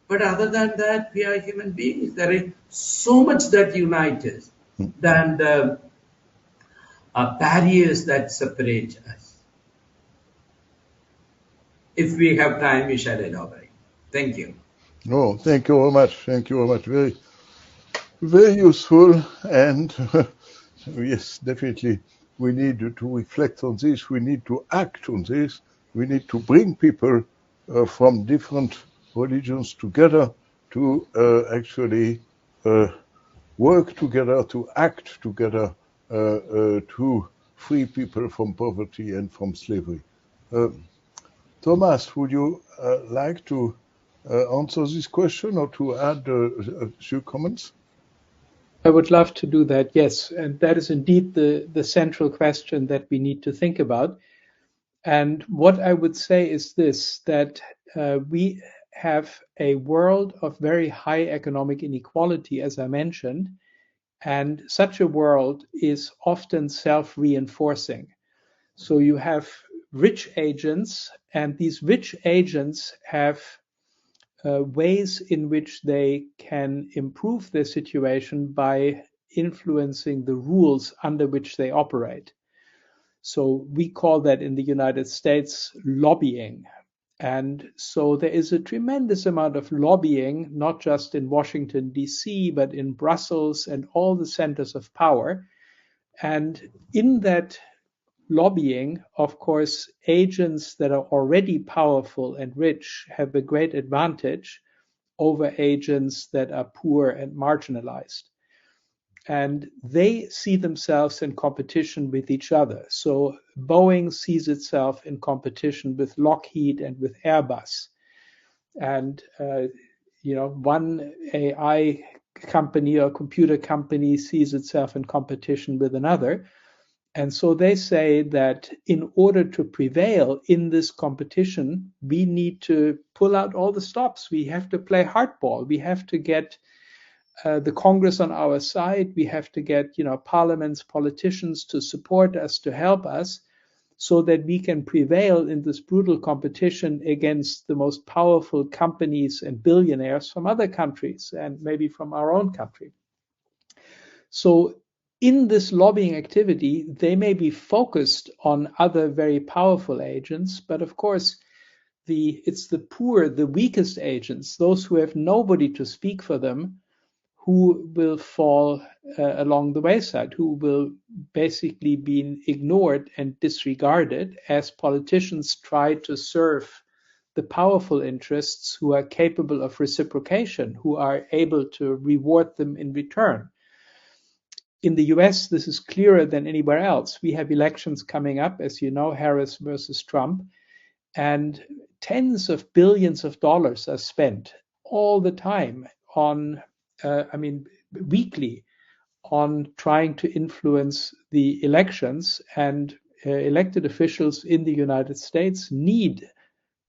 But other than that, we are human beings. There is so much that unites us than the barriers that separate us. If we have time, we shall elaborate. Thank you. Oh, thank you very much. Thank you very much. Very, very useful. And yes, definitely, we need to reflect on this. We need to act on this. We need to bring people from different religions together to actually work together, to act together, to free people from poverty and from slavery. Thomas, would you like to answer this question or to add a few comments? I would love to do that, yes. And that is indeed the central question that we need to think about. And what I would say is this, that we have a world of very high economic inequality, as I mentioned, and such a world is often self-reinforcing. So you have rich agents, and these rich agents have ways in which they can improve their situation by influencing the rules under which they operate. So we call that in the United States lobbying. And so there is a tremendous amount of lobbying, not just in Washington, D.C., but in Brussels and all the centers of power. And in that lobbying, of course, agents that are already powerful and rich have a great advantage over agents that are poor and marginalized. and they see themselves in competition with each other. So Boeing sees itself in competition with Lockheed and with Airbus. And one AI company or computer company sees itself in competition with another. And so they say that in order to prevail in this competition, we need to pull out all the stops. We have to play hardball. We have to get the Congress on our side. We have to get, parliaments, politicians to support us, to help us, so that we can prevail in this brutal competition against the most powerful companies and billionaires from other countries and maybe from our own country. So in this lobbying activity, they may be focused on other very powerful agents, but of course, it's the poor, the weakest agents, those who have nobody to speak for them, who will fall along the wayside, who will basically be ignored and disregarded as politicians try to serve the powerful interests who are capable of reciprocation, who are able to reward them in return. In the US, this is clearer than anywhere else. We have elections coming up, as you know, Harris versus Trump, and tens of billions of dollars are spent all the time on weekly, on trying to influence the elections, and elected officials in the United States need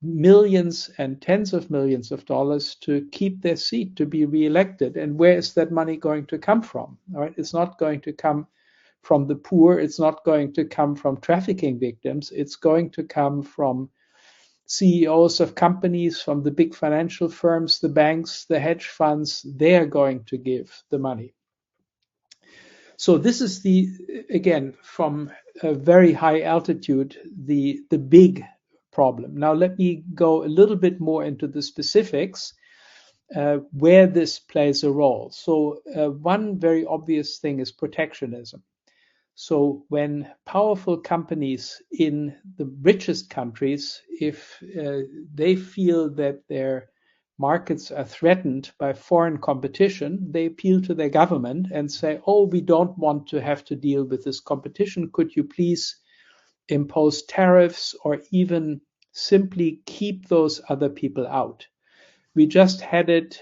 millions and tens of millions of dollars to keep their seat, to be reelected. And where is that money going to come from? All right, it's not going to come from the poor. It's not going to come from trafficking victims. It's going to come from CEOs of companies, from the big financial firms, the banks, the hedge funds. They are going to give the money. So this is again, from a very high altitude, the big problem. Now let me go a little bit more into the specifics where this plays a role. So one very obvious thing is protectionism. So when powerful companies in the richest countries, if they feel that their markets are threatened by foreign competition, they appeal to their government and say, oh, we don't want to have to deal with this competition. Could you please impose tariffs or even simply keep those other people out? We just had it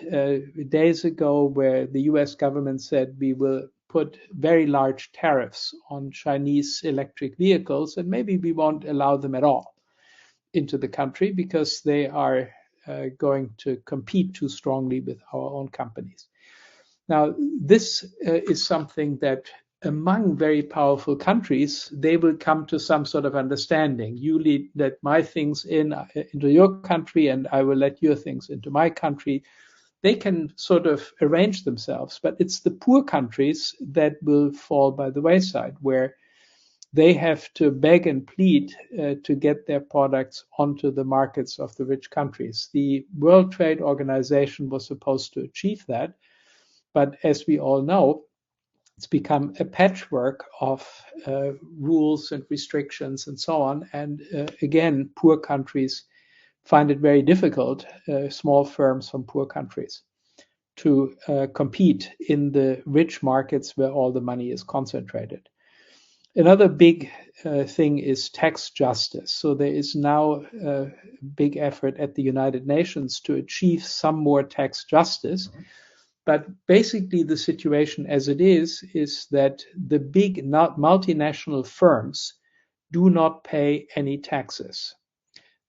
days ago where the US government said we will put very large tariffs on Chinese electric vehicles, and maybe we won't allow them at all into the country because they are going to compete too strongly with our own companies. Now, this is something that among very powerful countries, they will come to some sort of understanding. You let my things into your country, and I will let your things into my country. They can sort of arrange themselves, but it's the poor countries that will fall by the wayside, where they have to beg and plead to get their products onto the markets of the rich countries. The World Trade Organization was supposed to achieve that, but as we all know, it's become a patchwork of rules and restrictions and so on. And again, poor countries find it very difficult, small firms from poor countries, to compete in the rich markets where all the money is concentrated. Another big thing is tax justice. So there is now a big effort at the United Nations to achieve some more tax justice. But basically the situation as it is that the big multinational firms do not pay any taxes.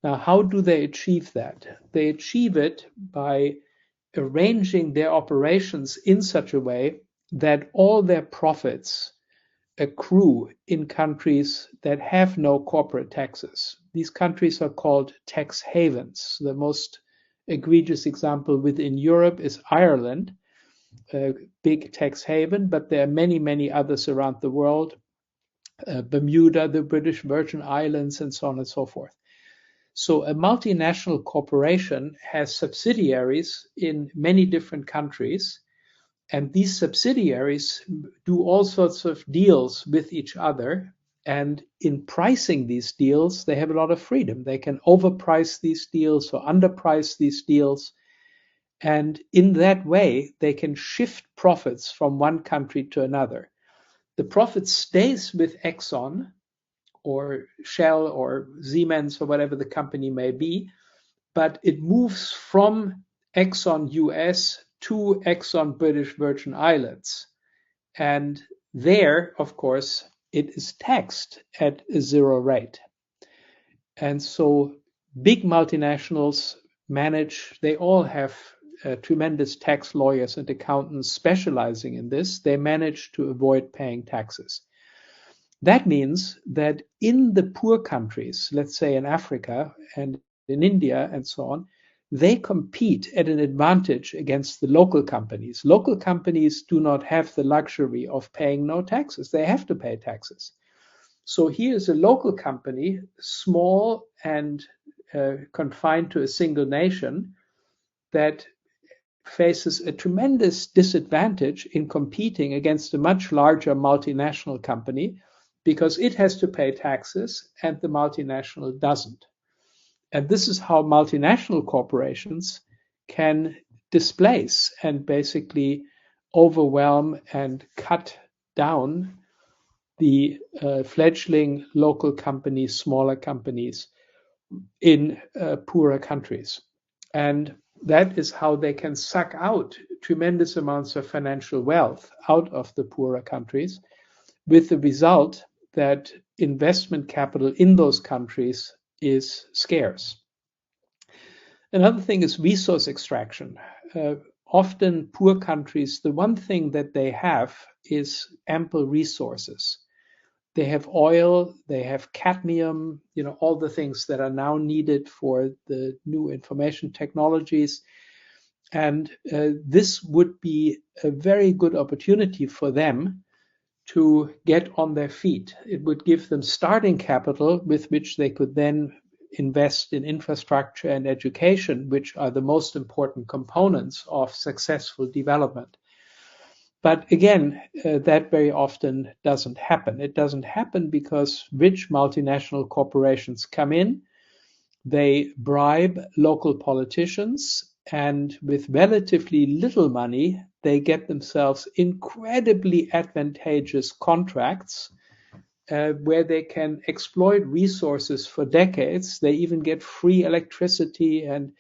Now, how do they achieve that? They achieve it by arranging their operations in such a way that all their profits accrue in countries that have no corporate taxes. These countries are called tax havens. The most egregious example within Europe is Ireland, a big tax haven, but there are many, many others around the world, Bermuda, the British Virgin Islands, and so on and so forth. So a multinational corporation has subsidiaries in many different countries, and these subsidiaries do all sorts of deals with each other. And in pricing these deals, they have a lot of freedom. They can overprice these deals or underprice these deals. And in that way, they can shift profits from one country to another. The profit stays with Exxon or Shell or Siemens or whatever the company may be, but it moves from Exxon US to Exxon British Virgin Islands. And there, of course, it is taxed at a zero rate. And so big multinationals they all have tremendous tax lawyers and accountants specializing in this. They manage to avoid paying taxes. That means that in the poor countries, let's say in Africa and in India and so on, they compete at an advantage against the local companies. Local companies do not have the luxury of paying no taxes. They have to pay taxes. So here's a local company, small and confined to a single nation, that faces a tremendous disadvantage in competing against a much larger multinational company because it has to pay taxes and the multinational doesn't. And this is how multinational corporations can displace and basically overwhelm and cut down the fledgling local companies, smaller companies in poorer countries. And that is how they can suck out tremendous amounts of financial wealth out of the poorer countries, with the result that investment capital in those countries is scarce. Another thing is resource extraction. Often poor countries, the one thing that they have is ample resources. They have oil, they have cadmium, all the things that are now needed for the new information technologies. And this would be a very good opportunity for them to get on their feet. It would give them starting capital with which they could then invest in infrastructure and education, which are the most important components of successful development. But again, that very often doesn't happen. It doesn't happen because rich multinational corporations come in, they bribe local politicians, and with relatively little money, they get themselves incredibly advantageous contracts where they can exploit resources for decades. They even get free electricity, and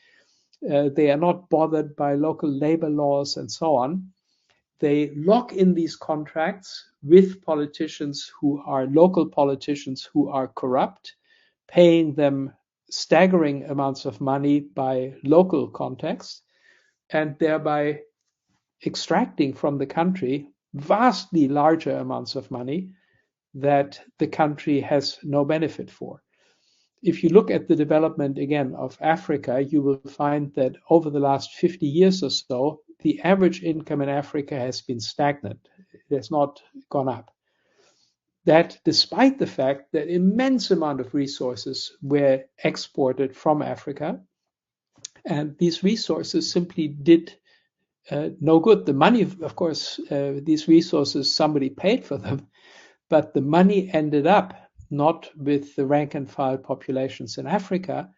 they are not bothered by local labor laws and so on. They lock in these contracts with politicians who are local politicians who are corrupt, paying them staggering amounts of money by local context, and thereby extracting from the country vastly larger amounts of money that the country has no benefit for. If you look at the development again of Africa, you will find that over the last 50 years or so, the average income in Africa has been stagnant. It has not gone up. That despite the fact that immense amount of resources were exported from Africa, and these resources simply did no good. The money, of course, these resources, somebody paid for them, but the money ended up not with the rank and file populations in Africa,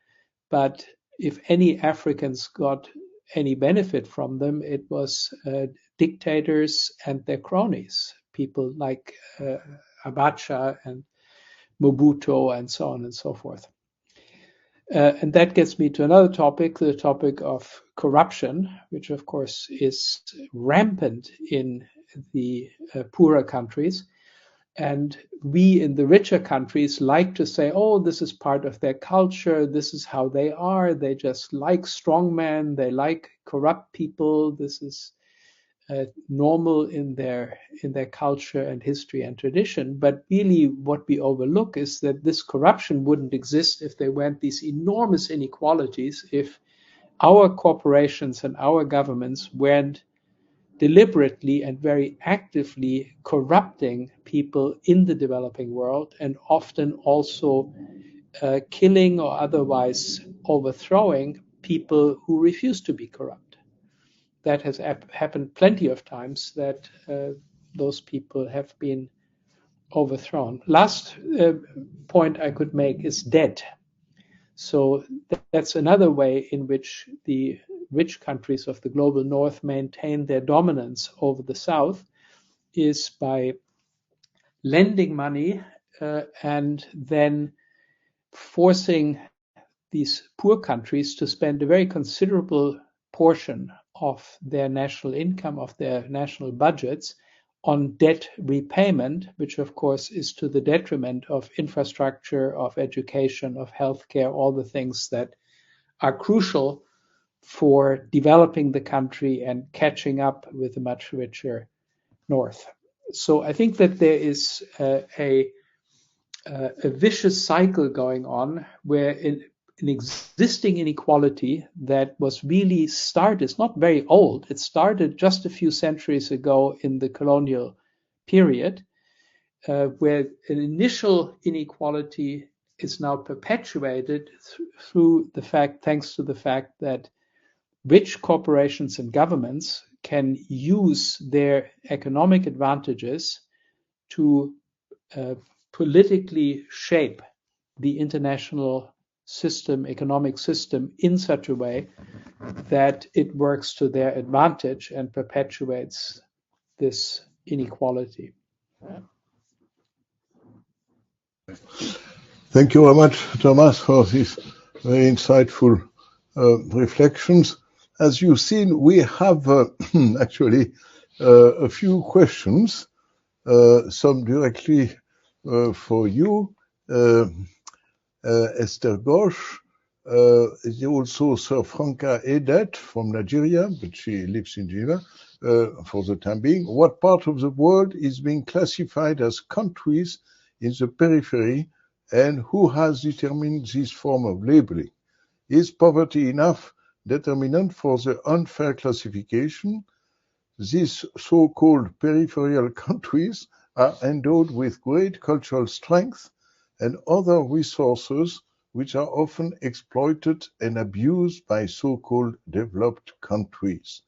but if any Africans got any benefit from them, it was dictators and their cronies, people like Abacha and Mobutu and so on and so forth. And that gets me to another topic, the topic of corruption, which of course is rampant in the poorer countries. And we in the richer countries like to say, oh, this is part of their culture. This is how they are. They just like strongmen. They like corrupt people. This is normal in their culture and history and tradition. But really what we overlook is that this corruption wouldn't exist if there weren't these enormous inequalities, if our corporations and our governments weren't deliberately and very actively corrupting people in the developing world, and often also killing or otherwise overthrowing people who refuse to be corrupt. That has happened plenty of times, that those people have been overthrown. Last point I could make is debt. So that's another way in which the rich countries of the global north maintain their dominance over the south is by lending money and then forcing these poor countries to spend a very considerable portion of their national income, of their national budgets, on debt repayment, which of course is to the detriment of infrastructure, of education, of healthcare, all the things that are crucial for developing the country and catching up with a much richer north. So I think that there is a vicious cycle going on where an existing inequality that was really started, it's not very old, it started just a few centuries ago in the colonial period, where an initial inequality is now perpetuated through the fact, thanks to the fact that rich corporations and governments can use their economic advantages to politically shape the international system, economic system, in such a way that it works to their advantage and perpetuates this inequality. Thank you very much, Thomas, for these very insightful reflections. As you've seen, we have actually a few questions, some directly for you, Esther Ghosh, also Sir Franca Edet from Nigeria, but she lives in Geneva for the time being. What part of the world is being classified as countries in the periphery, and who has determined this form of labeling? Is poverty enough determinant for the unfair classification? These so-called peripheral countries are endowed with great cultural strength and other resources which are often exploited and abused by so-called developed countries.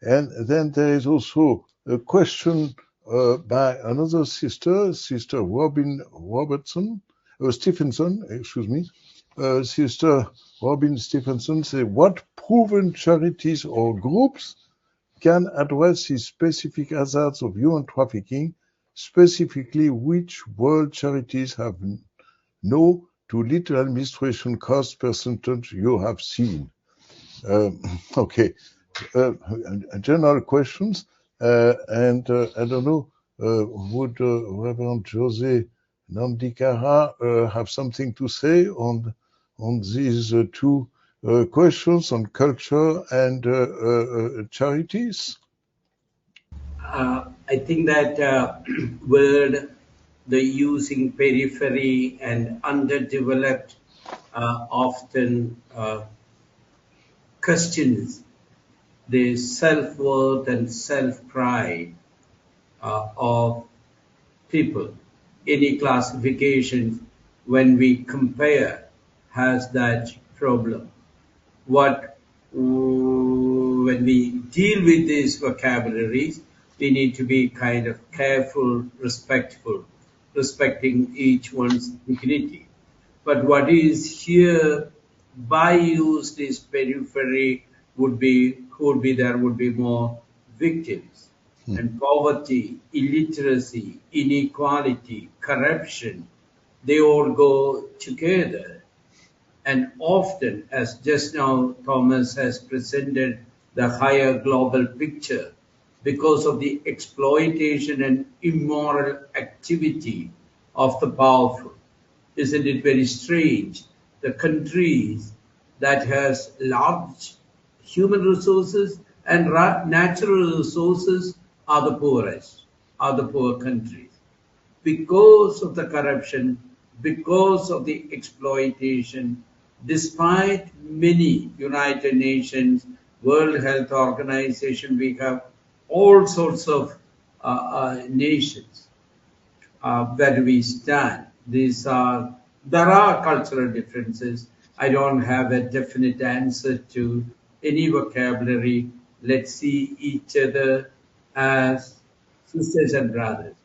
And then there is also a question by another sister, Sister Stephenson, excuse me. Sister Robin Stephenson says, what proven charities or groups can address these specific hazards of human trafficking, specifically which world charities have no to little administration cost percentage you have seen? Okay, general questions, and I don't know, would Reverend Jose Namdikara have something to say on these two questions on culture and charities? I think that word, the using periphery and underdeveloped often questions the self-worth and self-pride of people. Any classification, when we compare, has that problem. When we deal with these vocabularies, we need to be kind of careful, respectful, respecting each one's dignity. But what is here by used is periphery would be more victims. And poverty, illiteracy, inequality, corruption, they all go together. And often, as just now Thomas has presented the higher global picture, because of the exploitation and immoral activity of the powerful. Isn't it very strange? The countries that has large human resources and natural resources are the poorest, are the poor countries. Because of the corruption, because of the exploitation, despite many United Nations, World Health Organization, we have all sorts of nations where we stand. There are cultural differences. I don't have a definite answer to any vocabulary. Let's see each other as sisters and brothers.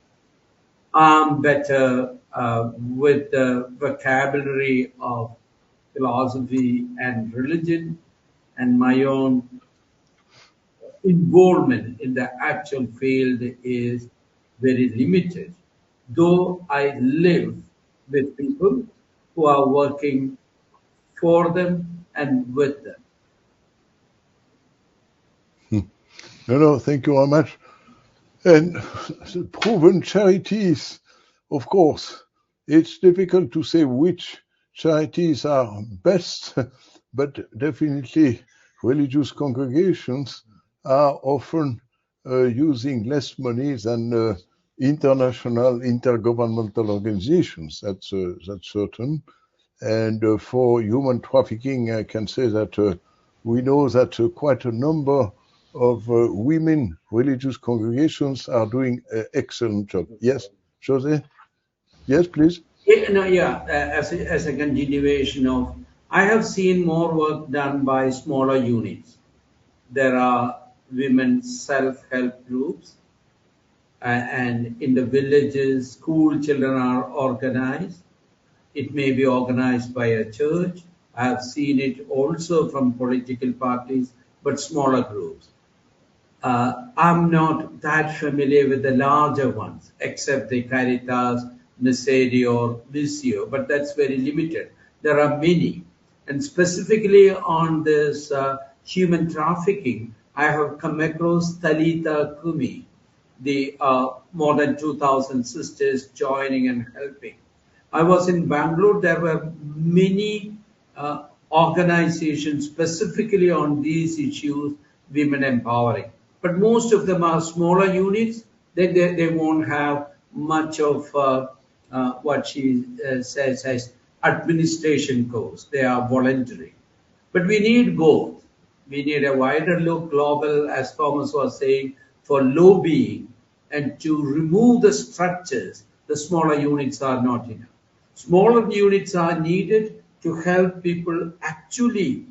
I'm better with the vocabulary of philosophy and religion, and my own involvement in the actual field is very limited, though I live with people who are working for them and with them. No, thank you very much. And proven charities, of course, it's difficult to say which charities are best, but definitely religious congregations are often using less money than international intergovernmental organizations. That's certain. And for human trafficking, I can say that we know that quite a number of women religious congregations are doing an excellent job. Yes, Jose? Yes, please. As a continuation of, I have seen more work done by smaller units. There are women's self-help groups, and in the villages, school children are organized. It may be organized by a church. I have seen it also from political parties, but smaller groups. I'm not that familiar with the larger ones, except the Caritas, Misery, or Visio, but that's very limited. There are many. And specifically on this human trafficking, I have come across Talitha Kumi, the more than 2,000 sisters joining and helping. I was in Bangalore. There were many organizations specifically on these issues, women empowering. But most of them are smaller units. They won't have much of what she says as administration costs. They are voluntary. But we need both. We need a wider look, global, as Thomas was saying, for lobbying and to remove the structures. The smaller units are not enough. Smaller units are needed to help people actually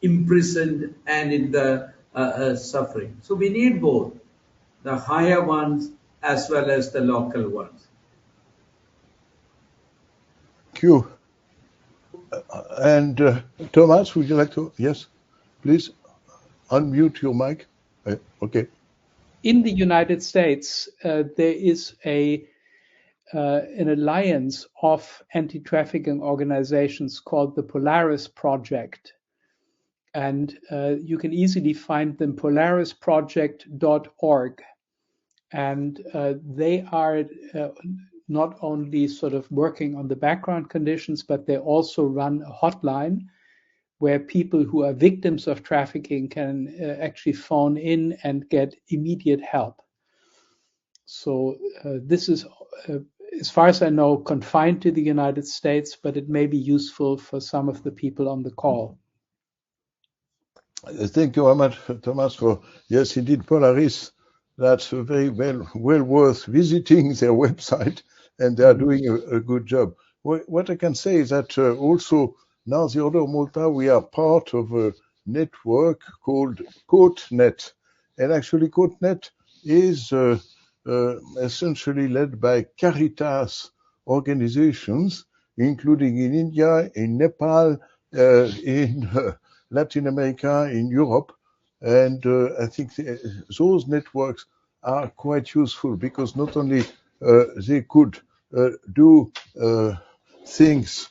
imprisoned and in the suffering. So we need both, the higher ones as well as the local ones. Thank you. And Thomas, would you like to? Yes, please unmute your mic. Okay. In the United States, there is an alliance of anti-trafficking organizations called the Polaris Project. And you can easily find them polarisproject.org. And they are not only sort of working on the background conditions, but they also run a hotline where people who are victims of trafficking can actually phone in and get immediate help. So this is, as far as I know, confined to the United States, but it may be useful for some of the people on the call. Thank you very much, Thomas. For yes, indeed, Polaris. That's very well worth visiting their website, and they are doing a good job. What I can say is that also now the Order of Malta, we are part of a network called CoatNet, and actually CoatNet is essentially led by Caritas organizations, including in India, in Nepal, in Latin America, in Europe. And I think those networks are quite useful because not only they could do things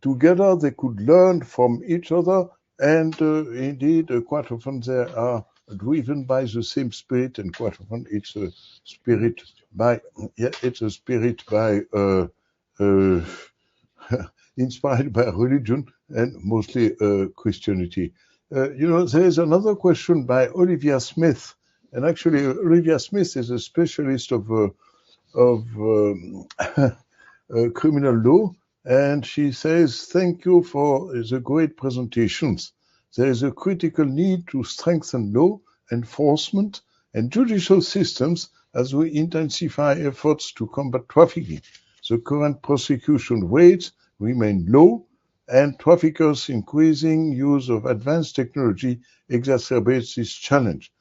together, they could learn from each other, and indeed, quite often they are driven by the same spirit, and quite often it's a spirit by inspired by religion and mostly Christianity. There is another question by Olivia Smith, and actually Olivia Smith is a specialist of criminal law, and she says, "Thank you for the great presentations. There is a critical need to strengthen law enforcement and judicial systems as we intensify efforts to combat trafficking. The current prosecution rates remain low, and traffickers' increasing use of advanced technology exacerbates this challenge.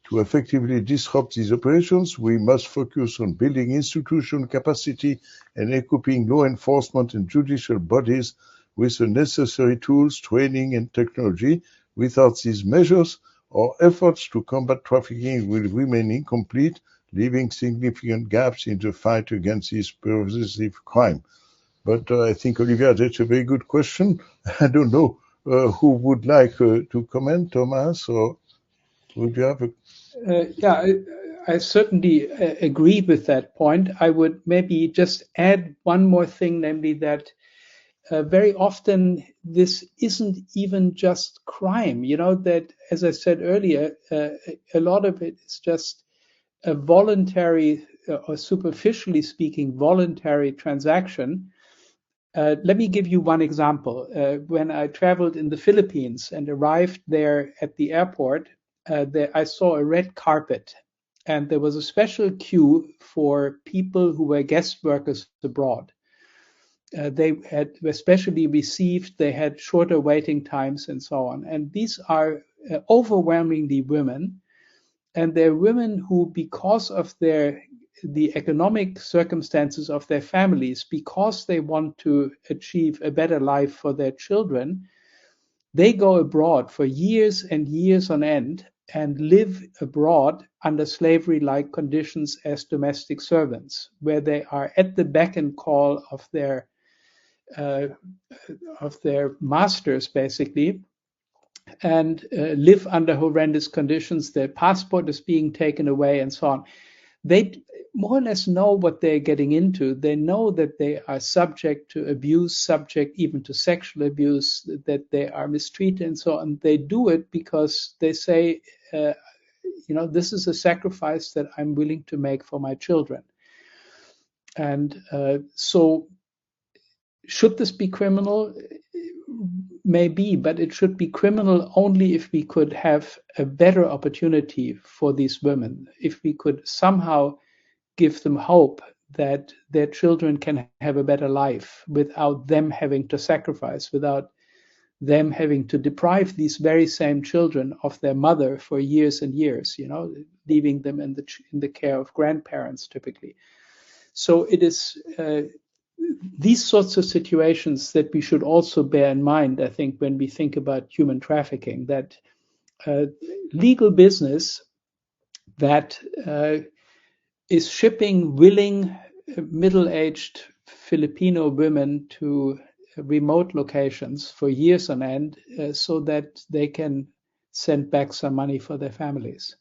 To effectively disrupt these operations, we must focus on building institutional capacity and equipping law enforcement and judicial bodies with the necessary tools, training, and technology. Without these measures, our efforts to combat trafficking will remain incomplete, leaving significant gaps in the fight against this pervasive crime. But I think, Olivia, that's a very good question. I don't know who would like to comment, Thomas, or would you have a... Yeah, I certainly agree with that point. I would maybe just add one more thing, namely that very often this isn't even just crime. You know, that, as I said earlier, a lot of it is just a voluntary, or superficially speaking, voluntary transaction. Let me give you one example. When I traveled in the Philippines and arrived there at the airport, I saw a red carpet, and there was a special queue for people who were guest workers abroad. They had especially received, they had shorter waiting times and so on. And these are overwhelmingly women, and they're women who, because of the economic circumstances of their families, because they want to achieve a better life for their children, they go abroad for years and years on end and live abroad under slavery-like conditions as domestic servants, where they are at the beck and call of their masters, basically, and live under horrendous conditions. Their passport is being taken away and so on. They more or less know what they're getting into. They know that they are subject to abuse, subject even to sexual abuse, that they are mistreated and so on. They do it because they say, this is a sacrifice that I'm willing to make for my children. And so should this be criminal? Maybe, but it should be criminal only if we could have a better opportunity for these women, if we could somehow give them hope that their children can have a better life without them having to sacrifice, without them having to deprive these very same children of their mother for years and years, leaving them in the care of grandparents typically. So it is these sorts of situations that we should also bear in mind, I think, when we think about human trafficking, that legal business that is shipping willing middle-aged Filipino women to remote locations for years on end so that they can send back some money for their families.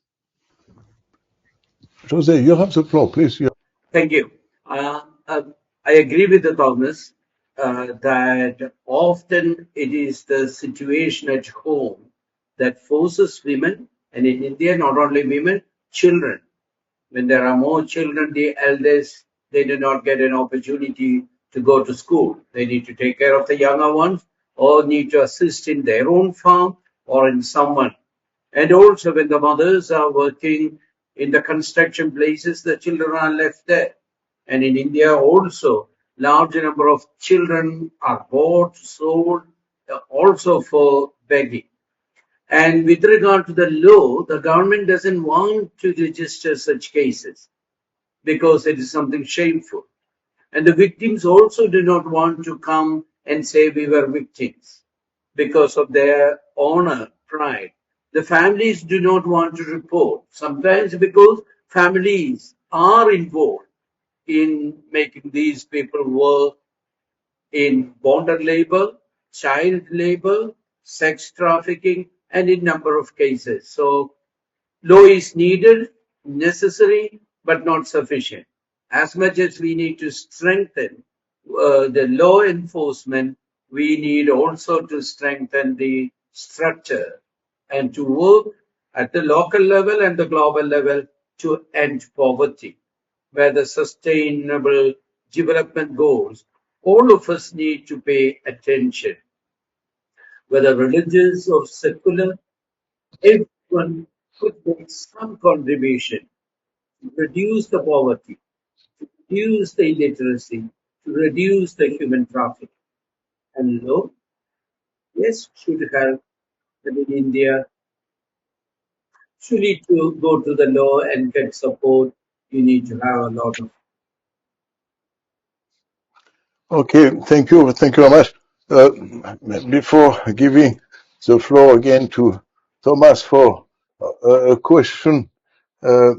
Jose, you have the floor, please. Thank you. I agree with the Thomas that often it is the situation at home that forces women, and in India, not only women, children. When there are more children, the eldest, they do not get an opportunity to go to school. They need to take care of the younger ones or need to assist in their own farm or in someone. And also when the mothers are working in the construction places, the children are left there. And in India also, large number of children are bought, sold, also for begging. And with regard to the law, the government doesn't want to register such cases because it is something shameful. And the victims also do not want to come and say we were victims because of their honor, pride. The families do not want to report, sometimes because families are involved in making these people work in bonded labor, child labor, sex trafficking, and in number of cases. So law is needed, necessary, but not sufficient. As much as we need to strengthen the law enforcement, we need also to strengthen the structure and to work at the local level and the global level to end poverty, where the sustainable development goals. All of us need to pay attention, whether religious or secular. Everyone could make some contribution to reduce the poverty, to reduce the illiteracy, to reduce the human trafficking. And law, yes, should help. But in India, you need to go to the law and get support. You need to have a lot of. Okay, thank you very much. Uh, Before giving the floor again to Thomas for a question, uh,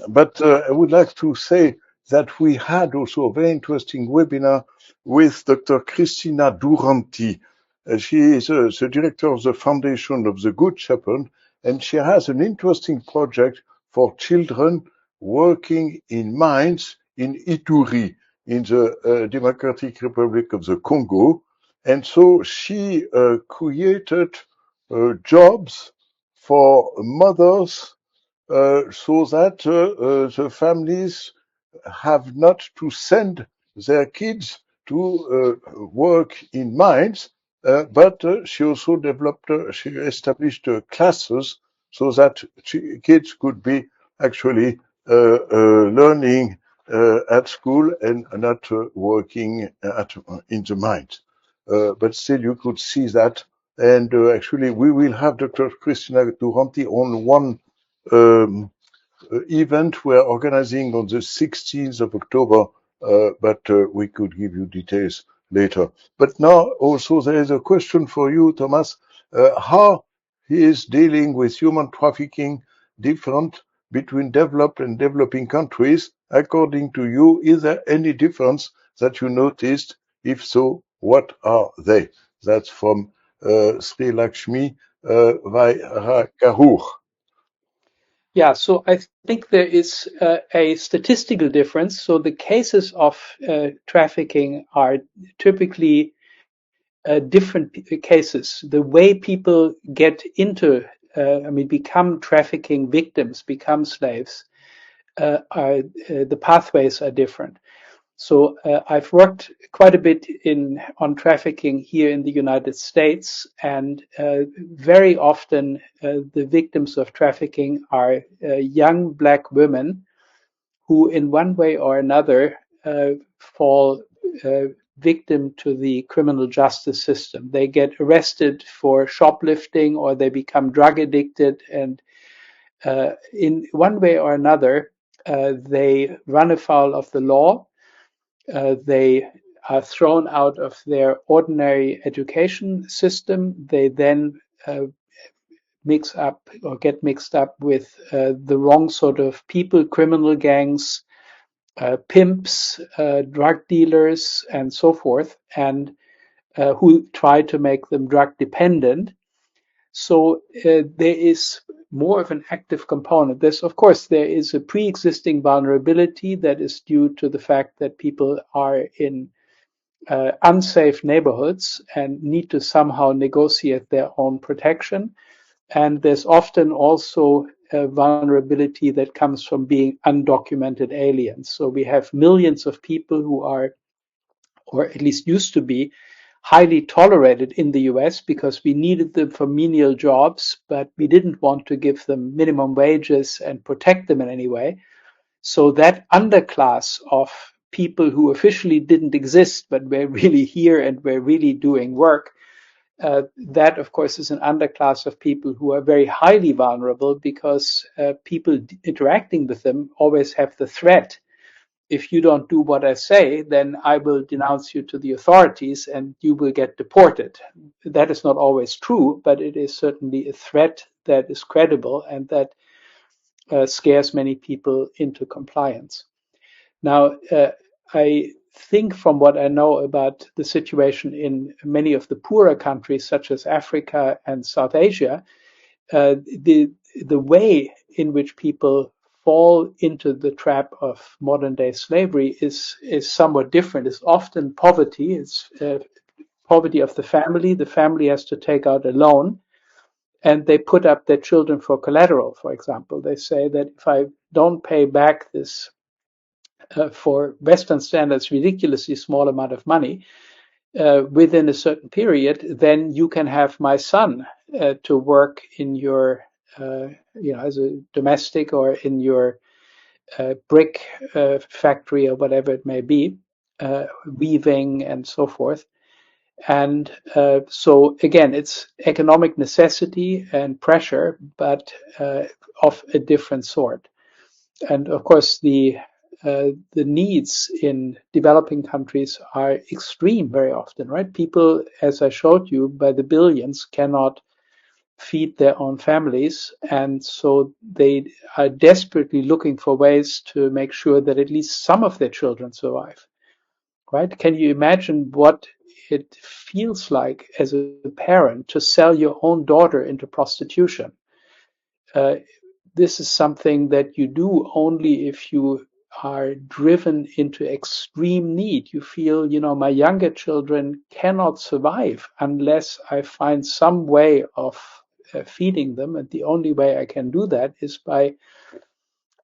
but I would like to say that we had also a very interesting webinar with Dr. Christina Duranti. She is the director of the Foundation of the Good Shepherd, and she has an interesting project for children working in mines in Ituri, in the Democratic Republic of the Congo. And so she created jobs for mothers so that the families have not to send their kids to work in mines, but she also developed, she established classes so that kids could be actually learning at school and not working in the mines. But still, you could see that. And actually, we will have Dr. Christina Duranti on one um, event we're organizing on the 16th of October, but we could give you details later. But now also there is a question for you, Thomas. How he is dealing with human trafficking different between developed and developing countries? According to you, is there any difference that you noticed? If so, what are they? That's from Sri Lakshmi Vairagahur. Yeah, so I think there is a statistical difference. So the cases of trafficking are typically different cases. The way people get into, become trafficking victims, become slaves, the pathways are different. So I've worked quite a bit on trafficking here in the United States, and very often the victims of trafficking are young Black women who, in one way or another, fall victim to the criminal justice system. They get arrested for shoplifting, or they become drug addicted, and in one way or another, they run afoul of the law. They are thrown out of their ordinary education system. They then mix up or get mixed up with the wrong sort of people, criminal gangs, pimps, drug dealers, and so forth, and who try to make them drug dependent. So there is more of an active component. Of course, there is a pre-existing vulnerability that is due to the fact that people are in unsafe neighborhoods and need to somehow negotiate their own protection. And there's often also a vulnerability that comes from being undocumented aliens. So we have millions of people who are, or at least used to be, highly tolerated in the US because we needed them for menial jobs, but we didn't want to give them minimum wages and protect them in any way. So that underclass of people who officially didn't exist, but were really here and were really doing work, that, of course, is an underclass of people who are very highly vulnerable because people interacting with them always have the threat. If you don't do what I say, then I will denounce you to the authorities and you will get deported. That is not always true, but it is certainly a threat that is credible and that scares many people into compliance. Now, I think from what I know about the situation in many of the poorer countries, such as Africa and South Asia, the way in which people fall into the trap of modern day slavery is somewhat different. It's often poverty. It's poverty of the family. The family has to take out a loan, and they put up their children for collateral. For example, they say that if I don't pay back this for Western standards, ridiculously small amount of money within a certain period, then you can have my son to work in your, as a domestic or in your brick factory or whatever it may be, weaving and so forth. And so again, it's economic necessity and pressure, but of a different sort. And of course, the the needs in developing countries are extreme very often, right? People, as I showed you, by the billions cannot feed their own families, and so they are desperately looking for ways to make sure that at least some of their children survive, right? Can you imagine what it feels like as a parent to sell your own daughter into prostitution? This is something that you do only if you are driven into extreme need. You feel, my younger children cannot survive unless I find some way of feeding them. And the only way I can do that is by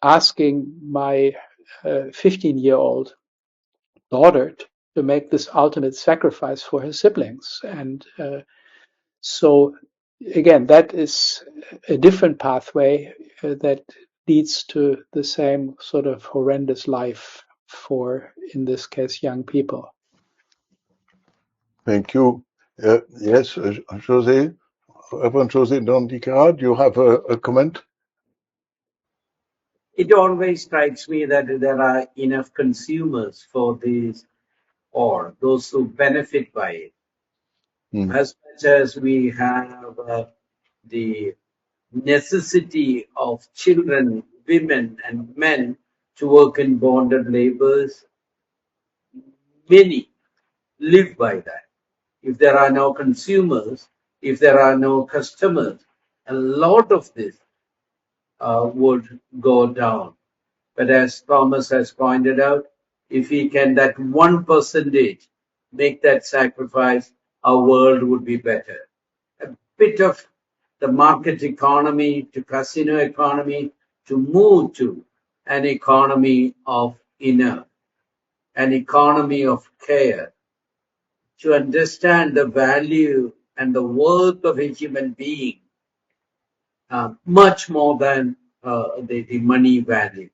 asking my 15-year-old daughter to make this ultimate sacrifice for her siblings. And so again, that is a different pathway that leads to the same sort of horrendous life for, in this case, young people. Thank you. Yes, José, Reverend José Dondicara, do you have a comment? It always strikes me that there are enough consumers for these, or those who benefit by it. As much as we have the necessity of children, women, and men to work in bonded labors, many live by that. If there are no consumers, if there are no customers, a lot of this would go down. But as Thomas has pointed out, if we can that 1% make that sacrifice, our world would be better. A bit of the market economy to casino economy to move to an economy of inner, an economy of care, to understand the value and the worth of a human being much more than the money value.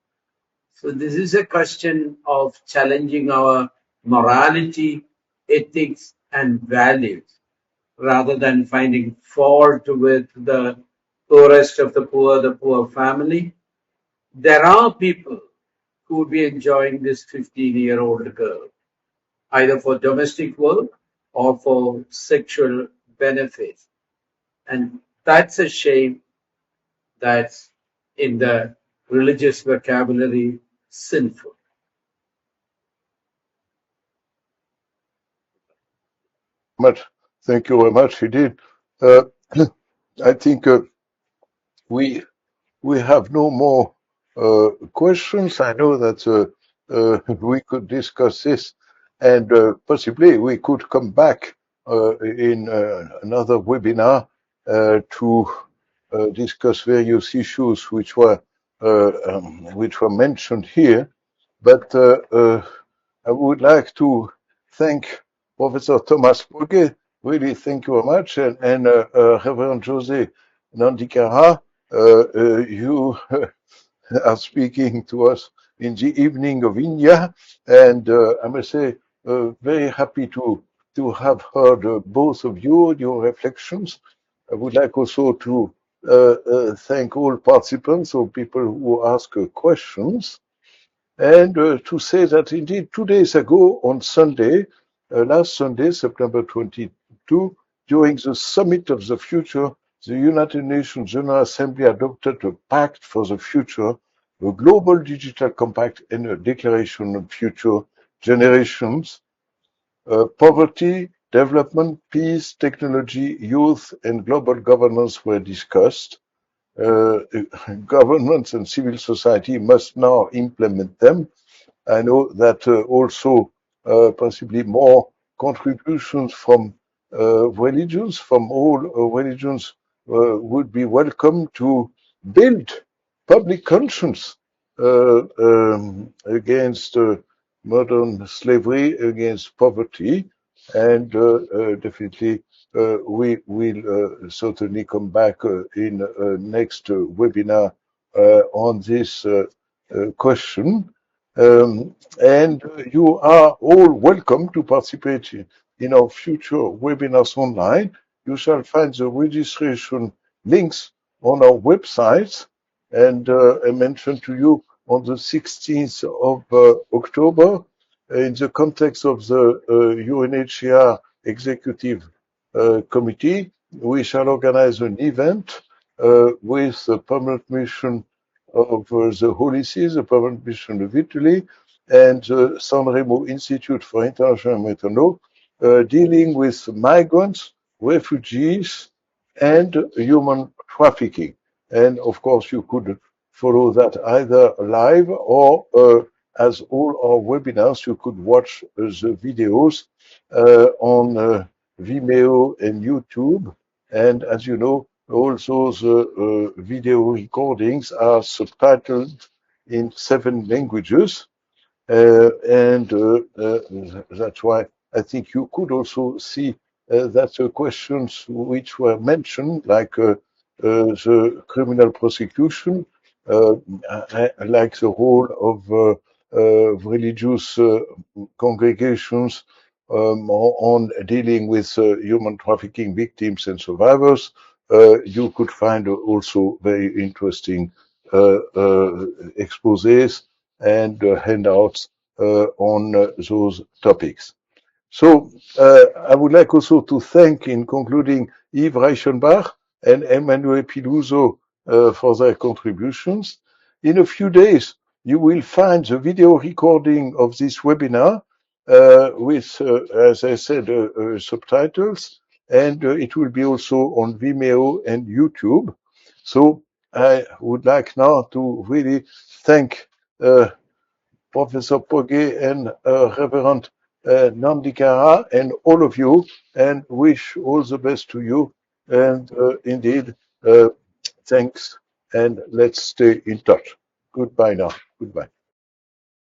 So this is a question of challenging our morality, ethics, and values, rather than finding fault with the poorest of the poor family. There are people who would be enjoying this 15-year-old girl, either for domestic work or for sexual benefits. And that's a shame. That's in the religious vocabulary sinful. Thank you very much indeed. I think we have no more questions. I know that we could discuss this, and possibly we could come back in another webinar to discuss various issues which were mentioned here. But I would like to thank Professor Thomas Pogge. Really, thank you very much, and Reverend José Dondicara. You are speaking to us in the evening of India, and I must say, very happy to have heard both of you, your reflections. I would like also to thank all participants or people who ask questions, and to say that indeed 2 days ago on Sunday, last Sunday, September 22, during the Summit of the Future, the United Nations General Assembly adopted a Pact for the Future, a Global Digital Compact, and a Declaration on Future Generations. Poverty, development, peace, technology, youth, and global governance were discussed. Governments and civil society must now implement them. I know that also possibly more contributions from religions, from all religions, would be welcome to build public conscience against modern slavery, against poverty, and definitely we will certainly come back in next webinar on this question. And you are all welcome to participate in our future webinars online. You shall find the registration links on our website. And I mentioned to you on the 16th of October in the context of the UNHCR Executive Committee. We shall organize an event with the permanent mission of the Holy See, the permanent mission of Italy, and the San Remo Institute for International Methanol, dealing with migrants, refugees, and human trafficking. And of course, you could follow that either live or as all our webinars, you could watch the videos on Vimeo and YouTube. And as you know, also the video recordings are subtitled in 7 languages. That's why I think you could also see that the questions which were mentioned, like the criminal prosecution, like the role of religious congregations on dealing with human trafficking victims and survivors, you could find also very interesting exposés and handouts on those topics. So I would like also to thank, in concluding, Yves Reichenbach and Emmanuel Piluso for their contributions. In a few days, you will find the video recording of this webinar with, as I said, subtitles, and it will be also on Vimeo and YouTube. So I would like now to really thank Professor Pogge and Reverend Nandikara and all of you, and wish all the best to you. And indeed, thanks, and let's stay in touch. Goodbye now. Goodbye.